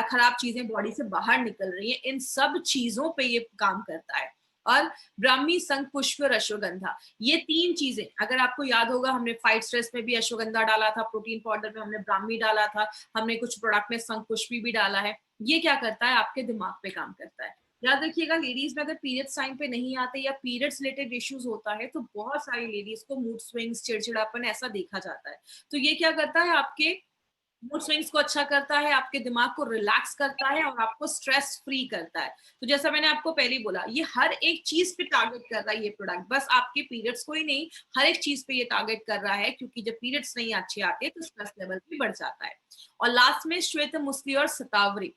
खराब चीजें बॉडी से बाहर निकल रही हैं, इन सब चीजों पे ये काम करता है। और ब्राह्मी, संख पुष्प और अश्वगंधा, ये 3 चीजें, अगर आपको याद होगा, हमने फाइट स्ट्रेस में भी अश्वगंधा डाला था, प्रोटीन पाउडर में हमने ब्राह्मी डाला था, हमने कुछ प्रोडक्ट में संख पुष्प भी डाला है। ये क्या करता है? आपके दिमाग पे काम करता है। याद रखिएगा, लेडीज में अगर पीरियड्स टाइम पे नहीं आते या पीरियड्स रिलेटेड इश्यूज होता है तो बहुत सारी लेडीज को मूड स्विंग्स, चिड़चिड़ापन ऐसा देखा जाता है। तो ये क्या करता है? आपके मूड स्विंग्स को अच्छा करता है, आपके दिमाग को रिलैक्स करता है और आपको स्ट्रेस फ्री करता है। तो जैसा मैंने आपको पहले ही बोला, ये हर एक चीज पे टारगेट कर रहा है ये प्रोडक्ट, बस आपके पीरियड्स को ही नहीं, हर एक चीज पे ये टारगेट कर रहा है, क्योंकि जब पीरियड्स नहीं अच्छे आते तो स्ट्रेस लेवल भी बढ़ जाता है। और लास्ट में श्वेत मुसली और सतावरी,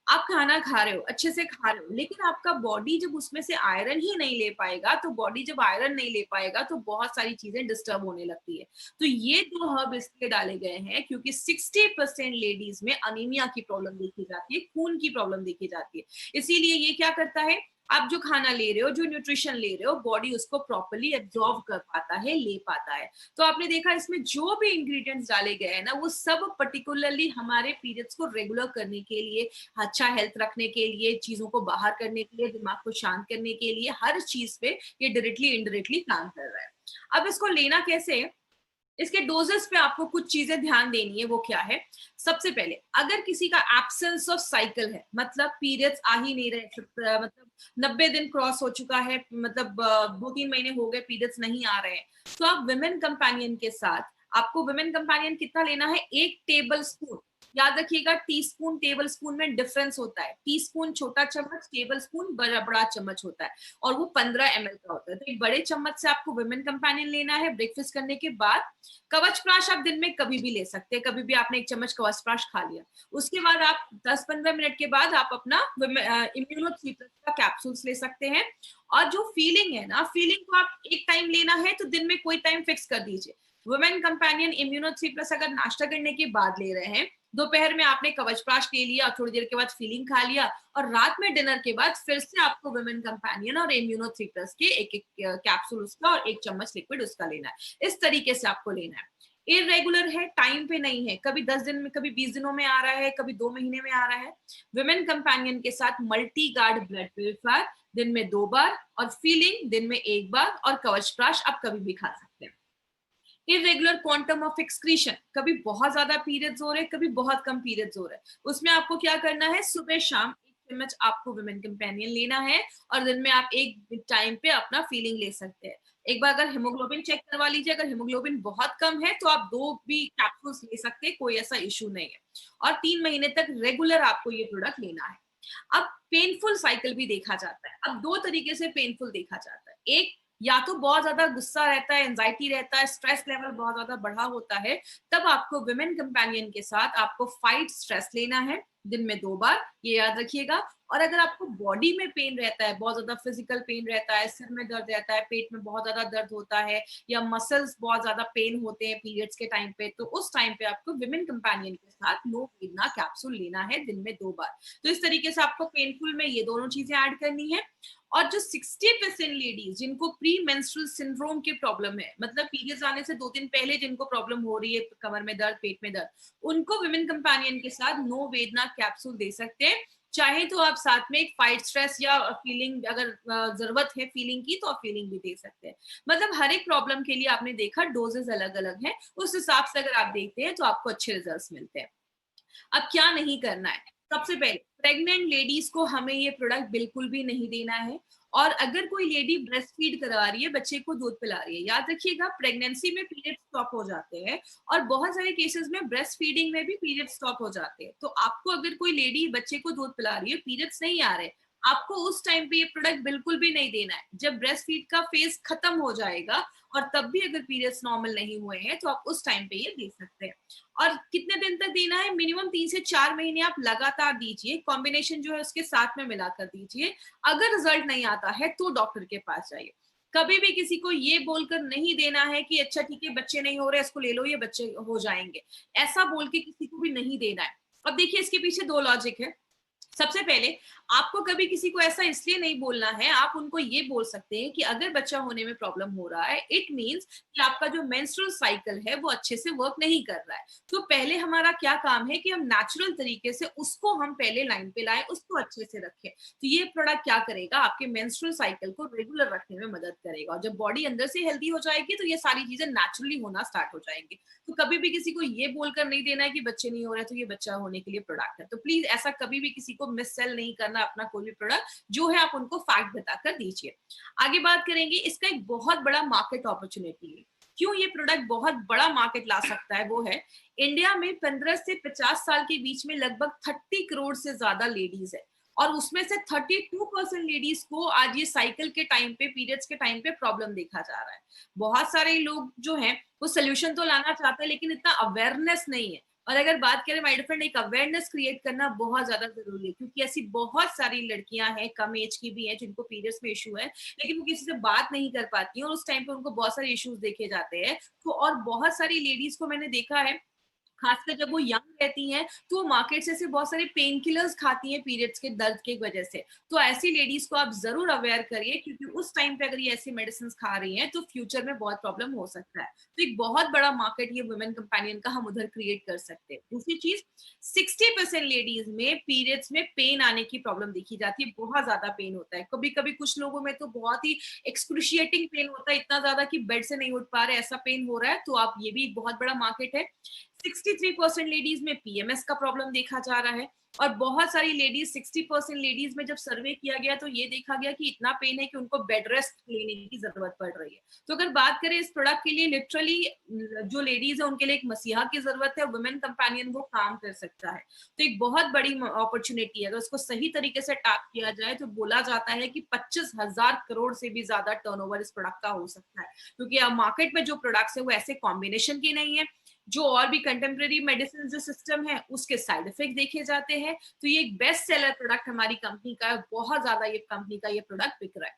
आप खाना खा रहे हो, अच्छे से खा रहे हो, लेकिन आपका बॉडी जब उसमें से आयरन ही नहीं ले पाएगा, तो बॉडी जब आयरन नहीं ले पाएगा तो बहुत सारी चीजें डिस्टर्ब होने लगती है। तो ये 2 हर्ब इसलिए डाले गए हैं क्योंकि 60% लेडीज में अनीमिया की प्रॉब्लम देखी जाती है, खून की प्रॉब्लम देखी जाती है। इसीलिए ये क्या करता है? आप जो खाना ले रहे हो, जो न्यूट्रिशन ले रहे हो, बॉडी उसको प्रॉपर्ली एब्जॉर्ब कर पाता है, ले पाता है। तो आपने देखा, इसमें जो भी इंग्रेडिएंट्स डाले गए हैं ना, वो सब पर्टिकुलरली हमारे पीरियड्स को रेगुलर करने के लिए, अच्छा हेल्थ रखने के लिए, चीजों को बाहर करने के लिए, दिमाग को शांत करने के लिए, हर चीज पे ये डायरेक्टली इनडायरेक्टली काम कर रहा है। अब इसको लेना कैसे है? इसके डोजेस पे आपको कुछ चीजें ध्यान देनी है। वो क्या है? सबसे पहले, अगर किसी का एब्सेंस ऑफ साइकिल है, मतलब पीरियड्स आ ही नहीं रहे, मतलब 90 दिन क्रॉस हो चुका है, मतलब 2-3 महीने हो गए पीरियड्स नहीं आ रहे हैं, तो आप विमेन कंपेनियन के साथ, आपको विमेन कंपेनियन कितना लेना है? 1 टेबल स्पून। याद रखिएगा, टीस्पून टेबल स्पून में डिफरेंस होता है। टीस्पून छोटा चम्मच, टेबल स्पून बड़ा बड़ा चम्मच होता है, और वो 15 ml का होता है। तो एक बड़े चम्मच से आपको विमेन कंपेनियन लेना है ब्रेकफास्ट करने के बाद। कवच प्राश आप दिन में कभी भी ले सकते हैं, कभी भी आपने 1 चम्मच कवच प्राश खा लिया, उसके बाद आप 10-15 मिनट के बाद आप अपना इम्यूनो 3+ का कैप्सूल्स ले सकते हैं। और जो फीलिंग है ना, फीलिंग को आप एक टाइम लेना है तो दिन में कोई टाइम फिक्स कर दीजिए। वुमेन कंपेनियन इम्यूनो 3+ अगर नाश्ता करने के बाद ले रहे हैं, दोपहर में आपने कवच प्राश ले लिया, थोड़ी देर के बाद फीलिंग खा लिया, और रात में डिनर के बाद फिर से आपको वुमेन कंपेनियन और इम्यूनो 3+ के एक कैप्सूल उसका और 1 चम्मच लिक्विड उसका लेना है। इस तरीके से आपको लेना है। इरेगुलर है, टाइम पे नहीं है, कभी 10 दिन में, कभी 20 दिनों में आ रहा है, कभी 2 महीने में आ रहा है। विमेन कंपेनियन के साथ मल्टी गार्ड ब्लड प्यूरिफायर दिन में 2 बार, और फीलिंग दिन में 1 बार, और कवच प्राश आप कभी भी खा सकते हैं। इरेगुलर क्वांटम ऑफ एक्सक्रीशन, कभी बहुत ज्यादा पीरियड्स हो रहे हैं, कभी बहुत कम पीरियड्स हो रहे हैं, उसमें आपको क्या करना है, सुबह शाम 1 चम्मच आपको विमेन कंपेनियन लेना है, और दिन में आप एक टाइम पे अपना फीलिंग ले सकते हैं। एक बार अगर हेमोग्लोबिन चेक करवा लीजिए, अगर हेमोग्लोबिन बहुत कम है तो आप 2 भी कैप्सूल्स ले सकते हैं, कोई ऐसा इशू नहीं है, और 3 महीने तक रेगुलर आपको ये प्रोडक्ट लेना है। अब पेनफुल साइकिल भी देखा जाता है। अब 2 तरीके से पेनफुल देखा जाता है। एक, या तो बहुत ज्यादा गुस्सा रहता है, एंजाइटी रहता है, स्ट्रेस लेवल बहुत ज्यादा बढ़ा होता है, तब आपको विमेन कंपेनियन के साथ आपको फाइट स्ट्रेस लेना है दिन में 2 बार, ये याद रखिएगा। और अगर आपको बॉडी में पेन रहता है, बहुत ज्यादा फिजिकल पेन रहता है, सिर में दर्द रहता है, पेट में बहुत ज्यादा दर्द होता है, या मसल्स बहुत ज्यादा पेन होते हैं पीरियड्स के टाइम पे, तो उस टाइम पे आपको विमेन कंपेनियन के साथ नो वेदना कैप्सूल लेना है दिन में 2 बार। तो इस तरीके से आपको पेनफुल में ये दोनों चीजें ऐड करनी है। और जो 60% लेडीज जिनको प्री मेंस्ट्रुअल सिंड्रोम की प्रॉब्लम है, मतलब पीरियड्स आने से 2 दिन पहले जिनको प्रॉब्लम हो रही है, कमर में दर्द, पेट में दर्द, उनको विमेन कंपेनियन के साथ नो वेदना कैप्सूल दे सकते हैं। चाहे तो आप साथ में एक फाइट स्ट्रेस या फीलिंग, अगर जरूरत है फीलिंग की, तो आप फीलिंग भी दे सकते हैं। मतलब हर एक प्रॉब्लम के लिए आपने देखा डोजेस अलग अलग है, उस हिसाब से अगर आप देखते हैं तो आपको अच्छे रिजल्ट्स मिलते हैं। अब क्या नहीं करना है, सबसे पहले प्रेग्नेंट लेडीज को हमें ये प्रोडक्ट बिल्कुल भी नहीं देना है। और अगर कोई लेडी ब्रेस्ट फीड करवा रही है, बच्चे को दूध पिला रही है, याद रखिएगा प्रेगनेंसी में पीरियड स्टॉप हो जाते हैं, और बहुत सारे केसेस में ब्रेस्ट फीडिंग में भी पीरियड स्टॉप हो जाते हैं। तो आपको अगर कोई लेडी बच्चे को दूध पिला रही है, पीरियड्स नहीं आ रहे, आपको उस टाइम पे ये प्रोडक्ट बिल्कुल भी नहीं देना है। जब ब्रेस्ट फीड का फेज खत्म हो जाएगा और तब भी अगर पीरियड्स नॉर्मल नहीं हुए हैं, तो आप उस टाइम पे ये दे सकते हैं। और कितने दिन तक देना है, मिनिमम 3 से 4 महीने आप लगातार दीजिए, कॉम्बिनेशन जो है उसके साथ में मिलाकर दीजिए। अगर रिजल्ट नहीं आता है तो डॉक्टर के पास जाइए। कभी भी किसी को ये बोलकर नहीं देना है कि अच्छा ठीक है बच्चे नहीं हो रहे, इसको ले लो, ये बच्चे हो जाएंगे, ऐसा बोल के किसी को भी नहीं देना है। अब देखिए इसके पीछे 2 लॉजिक है। सबसे पहले, आपको कभी किसी को ऐसा इसलिए नहीं बोलना है, आप उनको ये बोल सकते हैं कि अगर बच्चा होने में प्रॉब्लम हो रहा है, इट मींस कि आपका जो मेंस्ट्रुअल साइकिल है वो अच्छे से वर्क नहीं कर रहा है। तो पहले हमारा क्या काम है कि हम नेचुरल तरीके से उसको हम पहले लाइन पे लाएं, उसको अच्छे से रखें। तो ये प्रोडक्ट क्या करेगा, आपके मेंस्ट्रुअल साइकिल को रेगुलर रखने में मदद करेगा। और जब बॉडी अंदर से हेल्दी हो जाएगी तो ये सारी चीजें नेचुरली होना स्टार्ट हो जाएंगी। तो कभी भी किसी को ये बोलकर नहीं देना है कि बच्चे नहीं हो रहे तो ये बच्चा होने के लिए प्रोडक्ट है। तो प्लीज ऐसा कभी भी किसी को मिस सेल नहीं करना अपना कोई भी प्रोडक्ट, जो है आप उनको फैक्ट बताकर दीजिए। आगे बात करेंगे, इसका एक बहुत बड़ा मार्केट अपॉर्चुनिटी है। क्यों ये प्रोडक्ट बहुत बड़ा मार्केट ला सकता है, वो है इंडिया में 15 से 50 साल के बीच में लगभग 30 करोड़ से ज्यादा लेडीज है, और उसमें से 32% लेडीज को आज ये साइकिल के टाइम पे, पीरियड्स के टाइम पे प्रॉब्लम देखा जा रहा है। बहुत सारे लोग जो हैं वो सोल्यूशन तो लाना चाहते हैं, लेकिन इतना अवेयरनेस नहीं है। और अगर बात करें माय डियर फ्रेंड, एक अवेयरनेस क्रिएट करना बहुत ज्यादा जरूरी है, क्योंकि ऐसी बहुत सारी लड़कियां हैं, कम एज की भी हैं, जिनको पीरियड्स में इशू है, लेकिन वो किसी से बात नहीं कर पाती हैं, और उस टाइम पे उनको बहुत सारे इश्यूज देखे जाते हैं। तो और बहुत सारी लेडीज को मैंने देखा है, खासकर जब वो यंग रहती हैं, तो वो मार्केट से बहुत सारे पेन किलर्स खाती हैं पीरियड्स के दर्द की वजह से। तो ऐसी लेडीज को आप जरूर अवेयर करिए, क्योंकि उस टाइम पे अगर ये ऐसी मेडिसिन खा रही हैं तो फ्यूचर में बहुत प्रॉब्लम हो सकता है। तो एक बहुत बड़ा मार्केट ये वुमेन कंपेनियन का हम उधर क्रिएट कर सकते हैं। दूसरी चीज, 60% लेडीज में पीरियड्स में पेन आने की प्रॉब्लम देखी जाती है, बहुत ज्यादा पेन होता है। कभी कभी कुछ लोगों में तो बहुत ही एक्सक्रूशिएटिंग पेन होता है, इतना ज्यादा कि बेड से नहीं उठ पा रहे, ऐसा पेन हो रहा है। तो आप, ये भी एक बहुत बड़ा मार्केट है। 63% लेडीज में पीएमएस का प्रॉब्लम देखा जा रहा है, और बहुत सारी लेडीज, 60% लेडीज में जब सर्वे किया गया तो ये देखा गया कि इतना पेन है कि उनको बेड रेस्ट लेने की जरूरत पड़ रही है। तो अगर बात करें इस प्रोडक्ट के लिए, लिटरली जो लेडीज है उनके लिए एक मसीहा की जरूरत है, वुमेन कंपेनियन वो काम कर सकता है। तो एक बहुत बड़ी अपॉर्चुनिटी है, अगर उसको सही तरीके से टैप किया जाए तो बोला जाता है कि 25,000 करोड़ से भी ज्यादा टर्नओवर इस प्रोडक्ट का हो सकता है। क्योंकि अब मार्केट में जो प्रोडक्ट्स है वो ऐसे कॉम्बिनेशन के नहीं है, जो और भी कंटेम्प्रेरी मेडिसिन जो सिस्टम है उसके साइड इफेक्ट देखे जाते हैं। तो ये एक बेस्ट सेलर प्रोडक्ट हमारी कंपनी का है, बहुत ज्यादा ये कंपनी का ये प्रोडक्ट बिक रहा है।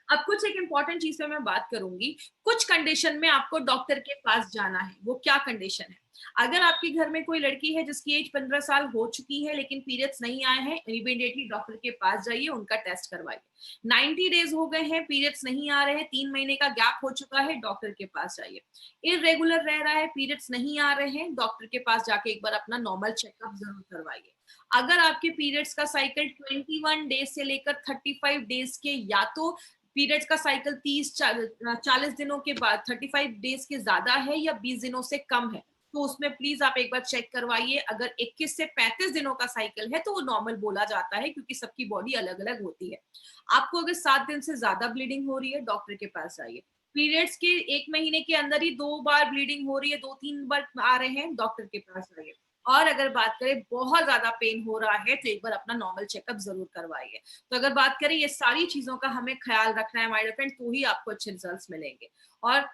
अब कुछ एक इंपॉर्टेंट चीज पे मैं बात करूंगी। कुछ कंडीशन में आपको डॉक्टर के पास जाना है। वो क्या कंडीशन है? अगर आपके घर में कोई लड़की है जिसकी एज 15 साल हो चुकी है लेकिन पीरियड्स नहीं आए हैं, इमीडिएटली डॉक्टर के पास जाइए, उनका टेस्ट करवाइए। 90 डेज हो गए हैं, पीरियड्स नहीं आ रहे हैं, 3 महीने का गैप हो चुका है, डॉक्टर के पास जाइए। इरेगुलर रह रहा है, पीरियड्स नहीं आ रहे हैं, डॉक्टर के पास जाके एक बार अपना नॉर्मल चेकअप जरूर करवाइए। अगर आपके पीरियड्स का साइकिल 21 डेज से लेकर 35 डेज के, या तो पीरियड्स का साइकिल 30-40 दिनों के बाद 35 डेज के ज्यादा है या 20 दिनों से कम है, तो उसमें प्लीज आप एक बार चेक करवाइए। अगर 21 से 35 दिनों का साइकिल है तो वो नॉर्मल बोला जाता है, क्योंकि सबकी बॉडी अलग अलग होती है। आपको अगर 7 दिन से ज्यादा ब्लीडिंग हो रही है, डॉक्टर के पास जाइए। पीरियड्स के 1 महीने के अंदर ही 2 बार ब्लीडिंग हो रही है, 2-3 बार आ रहे हैं, डॉक्टर के पास जाइए। और अगर बात करें बहुत ज्यादा पेन हो रहा है तो एक बार अपना नॉर्मल चेकअप जरूर करवाइए। तो अगर बात करें ये सारी चीजों का हमें ख्याल रखना है माय फ्रेंड, तो ही आपको अच्छे रिजल्ट्स मिलेंगे। और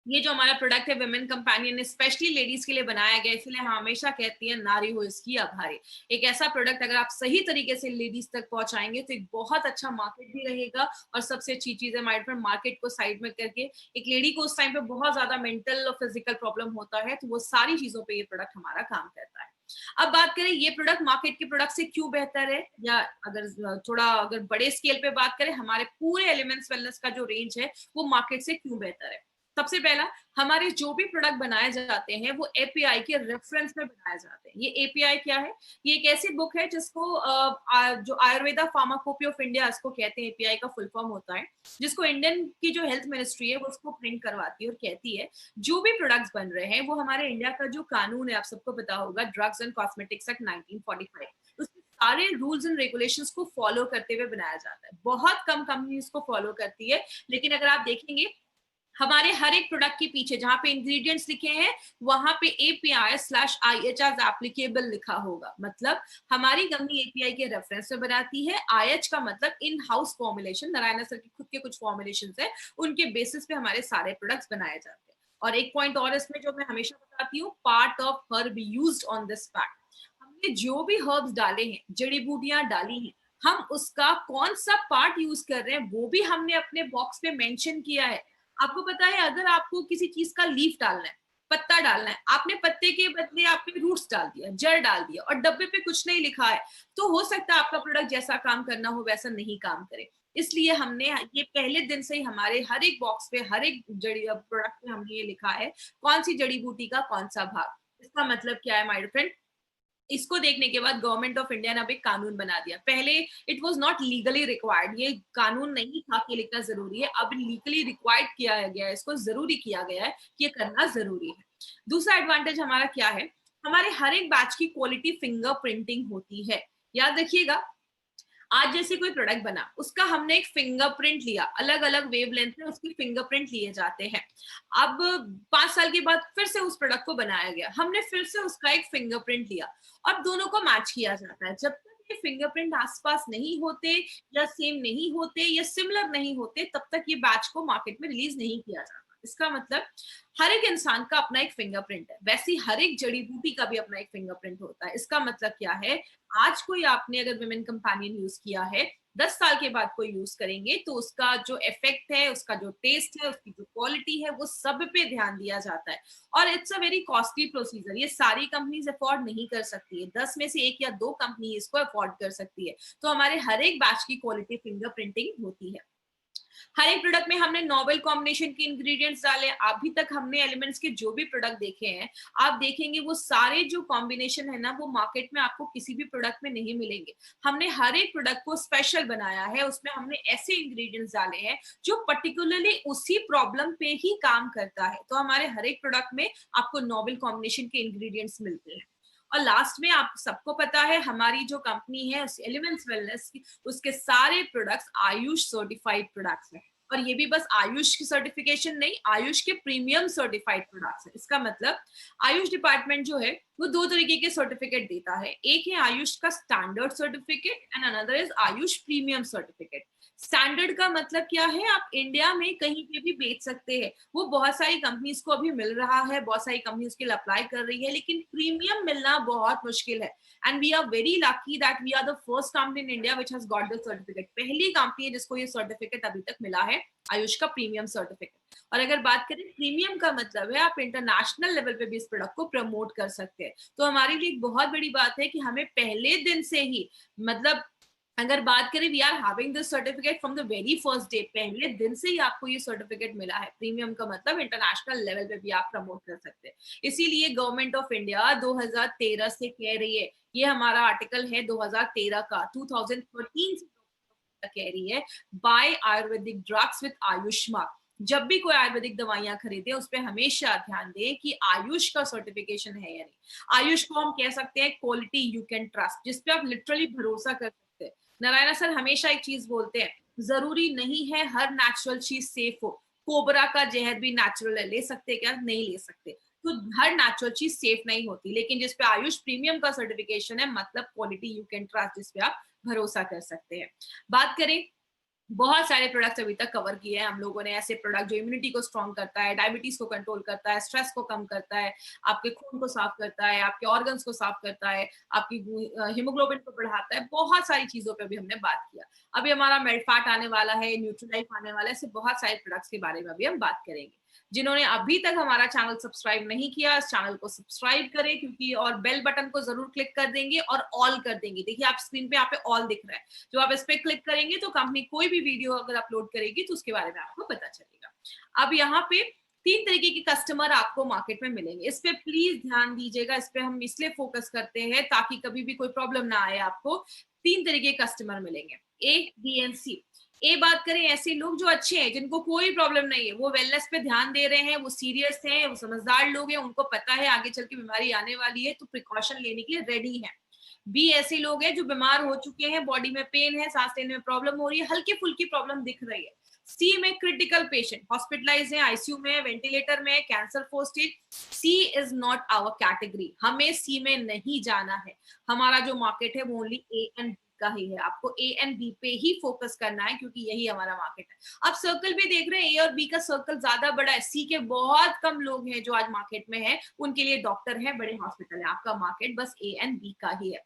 ये जो हमारा प्रोडक्ट है विमेन कंपेनियन, स्पेशली लेडीज के लिए बनाया गया, इसलिए हम हमेशा कहती हैं नारी हो इसकी आभारी। एक ऐसा प्रोडक्ट अगर आप सही तरीके से लेडीज तक पहुंचाएंगे तो एक बहुत अच्छा मार्केट भी रहेगा। और सबसे अच्छी चीज है हमारे फ्रेंड, मार्केट को साइड में करके एक लेडी को उस टाइम पे बहुत ज्यादा मेंटल और फिजिकल प्रॉब्लम होता है, तो वो सारी चीजों पे ये प्रोडक्ट हमारा काम करता है। अब बात करें ये प्रोडक्ट मार्केट के प्रोडक्ट से क्यों बेहतर है, या अगर बड़े स्केल पे बात करें, हमारे पूरे एलिमेंट्स वेलनेस का जो रेंज है वो मार्केट से क्यों बेहतर है। सबसे पहला, हमारे जो भी प्रोडक्ट बनाए जाते हैं वो एपीआई के रेफरेंस में बनाए जाते हैं। ये एपीआई क्या है? ये एक ऐसी बुक है जिसको जो आयुर्वेदा फार्माकोपी ऑफ इंडिया इसको कहते हैं, एपीआई का फुल फॉर्म होता है, जिसको इंडियन की जो हेल्थ मिनिस्ट्री है वो उसको प्रिंट करवाती है और कहती है जो भी प्रोडक्ट्स बन रहे हैं वो हमारे इंडिया का जो कानून है, आप सबको पता होगा, ड्रग्स एंड कॉस्मेटिक्स एक्ट 1945, उसके सारे रूल्स एंड रेगुलेशंस को फॉलो करते हुए बनाया जाता है। बहुत कम कंपनी इसको फॉलो करती है, लेकिन अगर आप देखेंगे हमारे हर एक प्रोडक्ट के पीछे जहां पे इंग्रेडिएंट्स लिखे हैं वहां पे API/IH एज एप्लीकेबल लिखा होगा। मतलब हमारी कंपनी API के रेफरेंस में बनाती है, IH का मतलब in house formulation, Narayan sir के खुद के कुछ फॉर्मुलेशंस है, उनके बेसिस पे हमारे सारे प्रोडक्ट्स बनाए जाते हैं। और एक पॉइंट और इसमें जो मैं हमेशा बताती हूँ, part of herb used on this pack. हमने जो भी हर्ब्स डाले हैं, जड़ी बूटियां डाली हैं, हम उसका कौन सा पार्ट यूज कर रहे हैं वो भी हमने अपने बॉक्स पे मेंशन किया है। आपको पता है, अगर आपको किसी चीज का लीफ डालना है, पत्ता डालना है, आपने पत्ते के बदले आपने रूट्स डाल दिया, जड़ डाल दिया और डब्बे पे कुछ नहीं लिखा है, तो हो सकता है आपका प्रोडक्ट जैसा काम करना हो वैसा नहीं काम करे। इसलिए हमने ये पहले दिन से ही हमारे हर एक बॉक्स पे, हर एक जड़ी प्रोडक्ट पे हमने ये लिखा है कौन सी जड़ी बूटी का कौन सा भाग। इसका मतलब क्या है माय फ्रेंड? इसको देखने के बाद गवर्नमेंट ऑफ इंडिया ने अब एक कानून बना दिया। पहले it was not legally required, ये कानून नहीं था कि लिखना जरूरी है, अब लीगली रिक्वायर्ड किया गया है, इसको जरूरी किया गया है कि ये करना जरूरी है। दूसरा एडवांटेज हमारा क्या है, हमारे हर एक बैच की क्वालिटी फिंगर प्रिंटिंग होती है। याद रखिएगा, आज जैसे कोई प्रोडक्ट बना, उसका हमने एक फिंगरप्रिंट लिया, अलग अलग वेवलेंथ में उसकी फिंगरप्रिंट लिए जाते हैं। अब 5 साल के बाद फिर से उस प्रोडक्ट को बनाया गया, हमने फिर से उसका एक फिंगरप्रिंट लिया और दोनों को मैच किया जाता है। जब तक ये फिंगरप्रिंट आसपास नहीं होते या सेम नहीं होते या सिमिलर नहीं होते, तब तक ये बैच को मार्केट में रिलीज नहीं किया जाता। इसका मतलब हर एक इंसान का अपना एक फिंगरप्रिंट है, वैसे हर एक जड़ी बूटी का भी अपना एक फिंगरप्रिंट होता है। इसका मतलब क्या है, आज कोई आपने अगर विमेन कंपेनियन यूज किया है, 10 साल के बाद कोई यूज करेंगे तो उसका जो इफेक्ट है, उसका जो टेस्ट है, उसकी जो क्वालिटी है, वो सब पे ध्यान दिया जाता है। और it's a very costly procedure, ये सारी कंपनीज अफोर्ड नहीं कर सकती है, 10 में से 1 या 2 कंपनी इसको अफोर्ड कर सकती है। तो हमारे हर एक बैच की क्वालिटी फिंगर प्रिंटिंग होती है। हर एक प्रोडक्ट में हमने नोवेल कॉम्बिनेशन के इंग्रेडिएंट्स डाले। अभी तक हमने एलिमेंट्स के जो भी प्रोडक्ट देखे हैं, आप देखेंगे वो सारे जो कॉम्बिनेशन है ना, वो मार्केट में आपको किसी भी प्रोडक्ट में नहीं मिलेंगे। हमने हर एक प्रोडक्ट को स्पेशल बनाया है, उसमें हमने ऐसे इंग्रेडिएंट्स डाले हैं जो पर्टिकुलरली उसी प्रॉब्लम पे ही काम करता है। तो हमारे हर एक प्रोडक्ट में आपको नोवेल कॉम्बिनेशन के इंग्रेडिएंट्स मिलते हैं। और लास्ट में आप सबको पता है, हमारी जो कंपनी है एलिमेंट्स वेलनेस की, उसके सारे प्रोडक्ट्स आयुष सर्टिफाइड प्रोडक्ट्स हैं। और ये भी बस आयुष की सर्टिफिकेशन नहीं, आयुष के प्रीमियम सर्टिफाइड प्रोडक्ट्स है। इसका मतलब आयुष डिपार्टमेंट जो है वो दो तरीके के सर्टिफिकेट देता है, एक है आयुष का standard certificate and another is Ayush premium certificate. Standard का मतलब क्या है, आप इंडिया में कहीं पे भी बेच सकते हैं, वो बहुत सारी कंपनीज को अभी मिल रहा है, बहुत सारी कंपनीज के लिए अप्लाई कर रही है, लेकिन प्रीमियम मिलना बहुत मुश्किल है। And we are very lucky that we are the first company in India which has got the certificate. पहली कंपनी है जिसको ये सर्टिफिकेट अभी तक मिला है, आयुष का प्रीमियम सर्टिफिकेट। और अगर बात करें प्रीमियम का मतलब है आप इंटरनेशनल लेवल पे भी इस प्रोडक्ट को प्रमोट कर सकते हैं। तो हमारे लिए एक बहुत बड़ी बात है कि हमें पहले दिन से ही, मतलब अगर बात करें we are having this certificate from the very first day, पहले दिन से ही आपको ये सर्टिफिकेट मिला है। प्रीमियम का मतलब इंटरनेशनल लेवल पे भी आप प्रमोट कर सकते हैं। इसीलिए गवर्नमेंट ऑफ इंडिया 2013 से कह रही है, ये हमारा आर्टिकल है 2013 का, 2013 से कह रही है by Ayurvedic drugs with AYUSH mark. जब भी कोई आयुर्वेदिक दवाइयां खरीदे उस पर हमेशा ध्यान दें कि आयुष का सर्टिफिकेशन है या नहीं। आयुष को हम कह सकते हैं क्वालिटी यू कैन ट्रस्ट, जिसपे आप लिटरली भरोसा कर सकते हैं। नारायणा सर हमेशा एक चीज बोलते हैं, जरूरी नहीं है हर नेचुरल चीज सेफ हो। कोबरा का जहर भी नेचुरल है, ले सकते क्या? नहीं ले सकते। तो हर नेचुरल चीज सेफ नहीं होती, लेकिन जिसपे आयुष प्रीमियम का सर्टिफिकेशन है मतलब क्वालिटी यू कैन ट्रस्ट, जिसपे आप भरोसा कर सकते हैं। बात करें, बहुत सारे प्रोडक्ट्स अभी तक कवर किए हैं हम लोगों ने, ऐसे प्रोडक्ट जो इम्यूनिटी को स्ट्रॉन्ग करता है, डायबिटीज को कंट्रोल करता है, स्ट्रेस को कम करता है, आपके खून को साफ करता है, आपके ऑर्गन्स को साफ करता है, आपकी हीमोग्लोबिन को बढ़ाता है। बहुत सारी चीजों पे भी हमने बात किया। अभी हमारा मेडफैट आने वाला है, न्यूट्रीलाइफ आने वाला है, ऐसे बहुत सारे प्रोडक्ट्स के बारे में अभी हम बात करेंगे। जिन्होंने अभी तक हमारा चैनल सब्सक्राइब नहीं किया, इस चैनल को सब्सक्राइब करें, क्योंकि और बेल बटन को जरूर क्लिक कर देंगे और ऑल कर देंगे। देखिए आप स्क्रीन पे यहाँ पे ऑल दिख रहा है, जो आप इस पे क्लिक करेंगे तो कंपनी कोई भी वीडियो अगर अपलोड करेगी तो उसके बारे में आपको पता चलेगा। अब यहाँ पे 3 तरीके के कस्टमर आपको मार्केट में मिलेंगे, इस पे प्लीज ध्यान दीजिएगा। इस पे हम इसलिए फोकस करते हैं ताकि कभी भी कोई प्रॉब्लम ना आए आपको। 3 तरीके के कस्टमर मिलेंगे, ए, बी एंड सी। ए बात करें, ऐसे लोग जो अच्छे हैं, जिनको कोई प्रॉब्लम नहीं है, वो वेलनेस पे ध्यान दे रहे हैं, वो सीरियस हैं, वो समझदार लोग हैं, उनको पता है आगे चल के बीमारी आने वाली है तो प्रिकॉशन लेने के लिए रेडी है। बी ऐसे लोग हैं जो बीमार हो चुके हैं, बॉडी में पेन है, सांस लेने में प्रॉब्लम हो रही है, हल्की फुल्की प्रॉब्लम दिख रही है। सी में क्रिटिकल पेशेंट, हॉस्पिटलाइज है, आईसीयू में, वेंटिलेटर में, cancer 4 stage. C is not our category, हमें सी में नहीं जाना है। हमारा जो मार्केट है वो ओनली ए एंड का ही है, आपको ए एंड बी पे ही फोकस करना है क्योंकि यही हमारा मार्केट है। आप सर्कल भी देख रहे हैं, ए और बी का सर्कल ज्यादा बड़ा है, सी के बहुत कम लोग हैं जो आज मार्केट में है, उनके लिए डॉक्टर है, बड़े हॉस्पिटल है। आपका मार्केट बस ए एंड बी का ही है।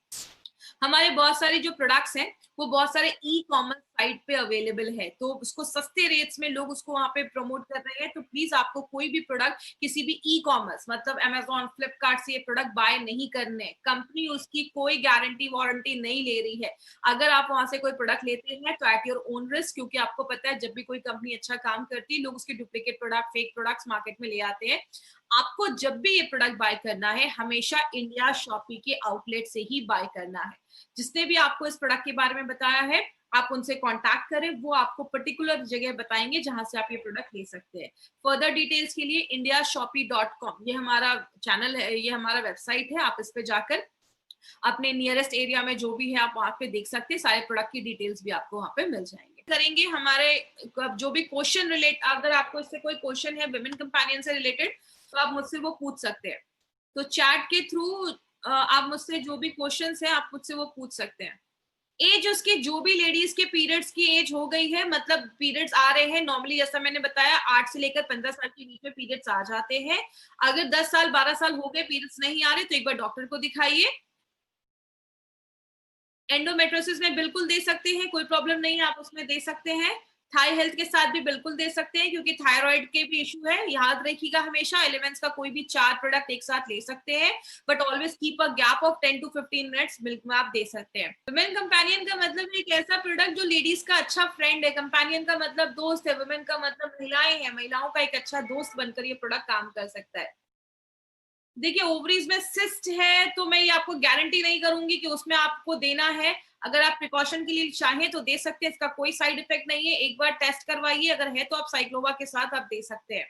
हमारे बहुत सारे जो प्रोडक्ट्स हैं वो बहुत सारे ई कॉमर्स साइट पे अवेलेबल है, तो उसको सस्ते रेट्स में लोग उसको वहां पे प्रमोट कर रहे हैं। तो प्लीज आपको कोई भी प्रोडक्ट किसी भी ई कॉमर्स मतलब अमेजोन, फ्लिपकार्ट से ये प्रोडक्ट बाय नहीं करने। कंपनी उसकी कोई गारंटी वारंटी नहीं ले रही है। अगर आप वहां से कोई प्रोडक्ट लेते हैं तो एट योर ओन रिस्क, क्योंकि आपको पता है जब भी कोई कंपनी अच्छा काम करती है लोग उसके duplicate product, fake products market में ले आते हैं। आपको जब भी ये प्रोडक्ट बाय करना है हमेशा इंडिया शॉपी के आउटलेट से ही बाय करना है। जिसने भी आपको इस प्रोडक्ट के बारे में बताया है आप उनसे कांटेक्ट करें, वो आपको पर्टिकुलर जगह बताएंगे जहां से आप ये प्रोडक्ट ले सकते हैं। फर्दर डिटेल्स के लिए indiashopee.com ये हमारा चैनल है, ये हमारा वेबसाइट है। आप इस पे जाकर अपने नियरेस्ट एरिया में जो भी है आप वहां पे देख सकते हैं, सारे प्रोडक्ट की डिटेल्स भी आपको वहां पे मिल जाएंगे। करेंगे हमारे जो भी क्वेश्चन रिलेट, अगर आपको इससे कोई क्वेश्चन है विमेन कंपेनियन से रिलेटेड तो आप मुझसे वो पूछ सकते हैं। तो चैट के थ्रू आप मुझसे जो भी क्वेश्चंस हैं आप मुझसे वो पूछ सकते हैं। एज उसके जो भी लेडीज के पीरियड्स की एज हो गई है, मतलब पीरियड्स आ रहे हैं नॉर्मली, जैसा मैंने बताया 8 से लेकर 15 साल के बीच में पीरियड्स आ जाते हैं। अगर 10 साल 12 साल हो गए पीरियड्स नहीं आ रहे तो एक बार डॉक्टर को दिखाइए। एंडोमेट्रोसिस में बिल्कुल दे सकते हैं, कोई प्रॉब्लम नहीं है, आप उसमें दे सकते हैं। थाई हेल्थ के साथ भी बिल्कुल दे सकते हैं क्योंकि थायराइड के भी इशू है। याद रखिएगा हमेशा एलिमेंट्स का कोई भी 4 प्रोडक्ट एक साथ ले सकते हैं, but always keep a gap of 10 to 15 minutes milk में आप दे सकते हैं। वुमेन कंपेनियन का मतलब एक ऐसा प्रोडक्ट जो लेडीज का अच्छा फ्रेंड है। कंपेनियन का मतलब दोस्त है, वुमेन का मतलब महिलाएं हैं, महिलाओं का एक अच्छा दोस्त बनकर ये प्रोडक्ट काम कर सकता है। देखिए ओवरीज में सिस्ट है तो मैं ये आपको गारंटी नहीं करूंगी कि उसमें आपको देना है। अगर आप प्रिकॉशन के लिए चाहें तो दे सकते हैं, इसका कोई साइड इफेक्ट नहीं है। एक बार टेस्ट करवाइए, अगर है तो आप साइक्लोवा के साथ आप दे सकते हैं।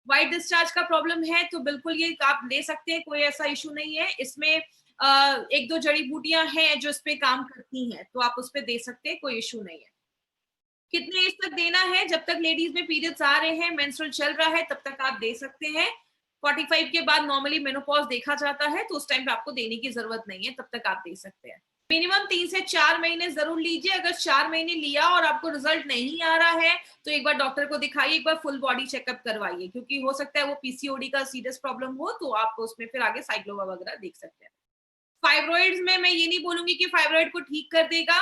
व्हाइट डिस्चार्ज का प्रॉब्लम है तो बिल्कुल ये आप ले सकते हैं, कोई ऐसा इशू नहीं है। इसमें एक दो जड़ी बूटियां हैं जो इस पे काम करती हैं तो आप उस पे दे सकते हैं, कोई इशू नहीं है। कितने एज तक देना है? जब तक लेडीज में पीरियड्स आ रहे हैं, मेंस्ट्रुअल चल रहा है, तब तक आप दे सकते हैं। 45 के बाद नॉर्मली मेनोपॉज देखा जाता है, तो उस टाइम पे आपको देने की जरूरत नहीं है, तब तक आप दे सकते हैं। मिनिमम 3 से 4 महीने जरूर लीजिए। अगर 4 महीने लिया और आपको रिजल्ट नहीं आ रहा है तो एक बार डॉक्टर को दिखाइए, एक बार फुल बॉडी चेकअप करवाइए, क्योंकि हो सकता है वो पीसीओडी का सीरियस प्रॉब्लम हो, तो आप उसमें फिर आगे साइक्लोवा वगैरह देख सकते हैं। फाइब्रॉइड्स में मैं ये नहीं बोलूंगी कि फाइब्रॉइड को ठीक कर देगा,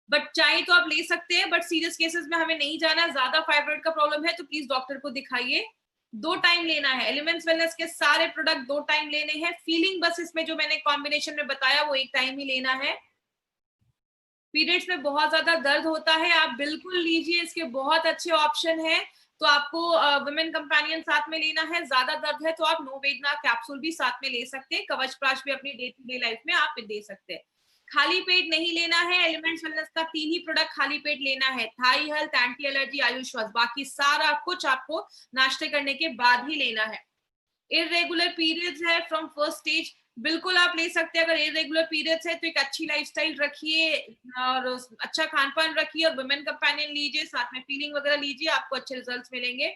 बट चाहे तो आप ले सकते हैं, बट सीरियस केसेस में हमें नहीं जाना। ज्यादा फाइब्रॉइड का प्रॉब्लम है तो प्लीज डॉक्टर को दिखाइए। 2 टाइम लेना है। एलिमेंट्स वेलनेस के सारे प्रोडक्ट 2 टाइम लेने हैं। फीलिंग बस इसमें जो मैंने कॉम्बिनेशन में बताया वो 1 टाइम ही लेना है। पीरियड्स में बहुत ज्यादा दर्द होता है, आप बिल्कुल लीजिए, इसके बहुत अच्छे ऑप्शन है। तो आपको वुमेन कंपेनियन साथ में लेना है। ज्यादा दर्द है तो आप नोवेदना कैप्सूल भी साथ में ले सकते हैं। कवच प्राश भी अपनी डे टू डे लाइफ में आप दे सकते हैं। खाली पेट नहीं लेना है। एलिमेंट्स वेलनेस का 3 ही प्रोडक्ट खाली पेट लेना है, थाई हेल्थ, एंटी एलर्जी, आयुष्वास। बाकी सारा कुछ आपको नाश्ते करने के बाद ही लेना है। इरेगुलर पीरियड्स है फ्रॉम फर्स्ट स्टेज, बिल्कुल आप ले सकते हैं। अगर इरेगुलर पीरियड्स है तो एक अच्छी लाइफस्टाइल रखिए और अच्छा खान पान रखिए और वुमेन कंपेनियन लीजिए, साथ में फीलिंग वगैरह लीजिए, आपको अच्छे रिजल्ट्स मिलेंगे।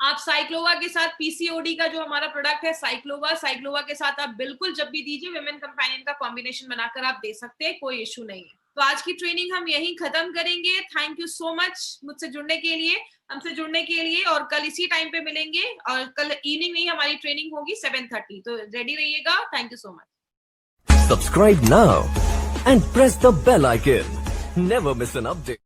आप साइक्लोवा के साथ पीसीओडी का जो हमारा प्रोडक्ट है साइक्लोवा के साथ आप बिल्कुल जब भी दीजिए वुमेन कंपेनियन का कॉम्बिनेशन बनाकर आप दे सकते हैं, कोई इशू नहीं है। तो आज की ट्रेनिंग हम यहीं खत्म करेंगे। थैंक यू सो मच मुझसे जुड़ने के लिए, हमसे जुड़ने के लिए, और कल इसी टाइम पे मिलेंगे और कल इवनिंग में ही हमारी ट्रेनिंग होगी 7:30, तो रेडी रहिएगा। Thank you so much. Subscribe now and press the bell icon. Never miss an update.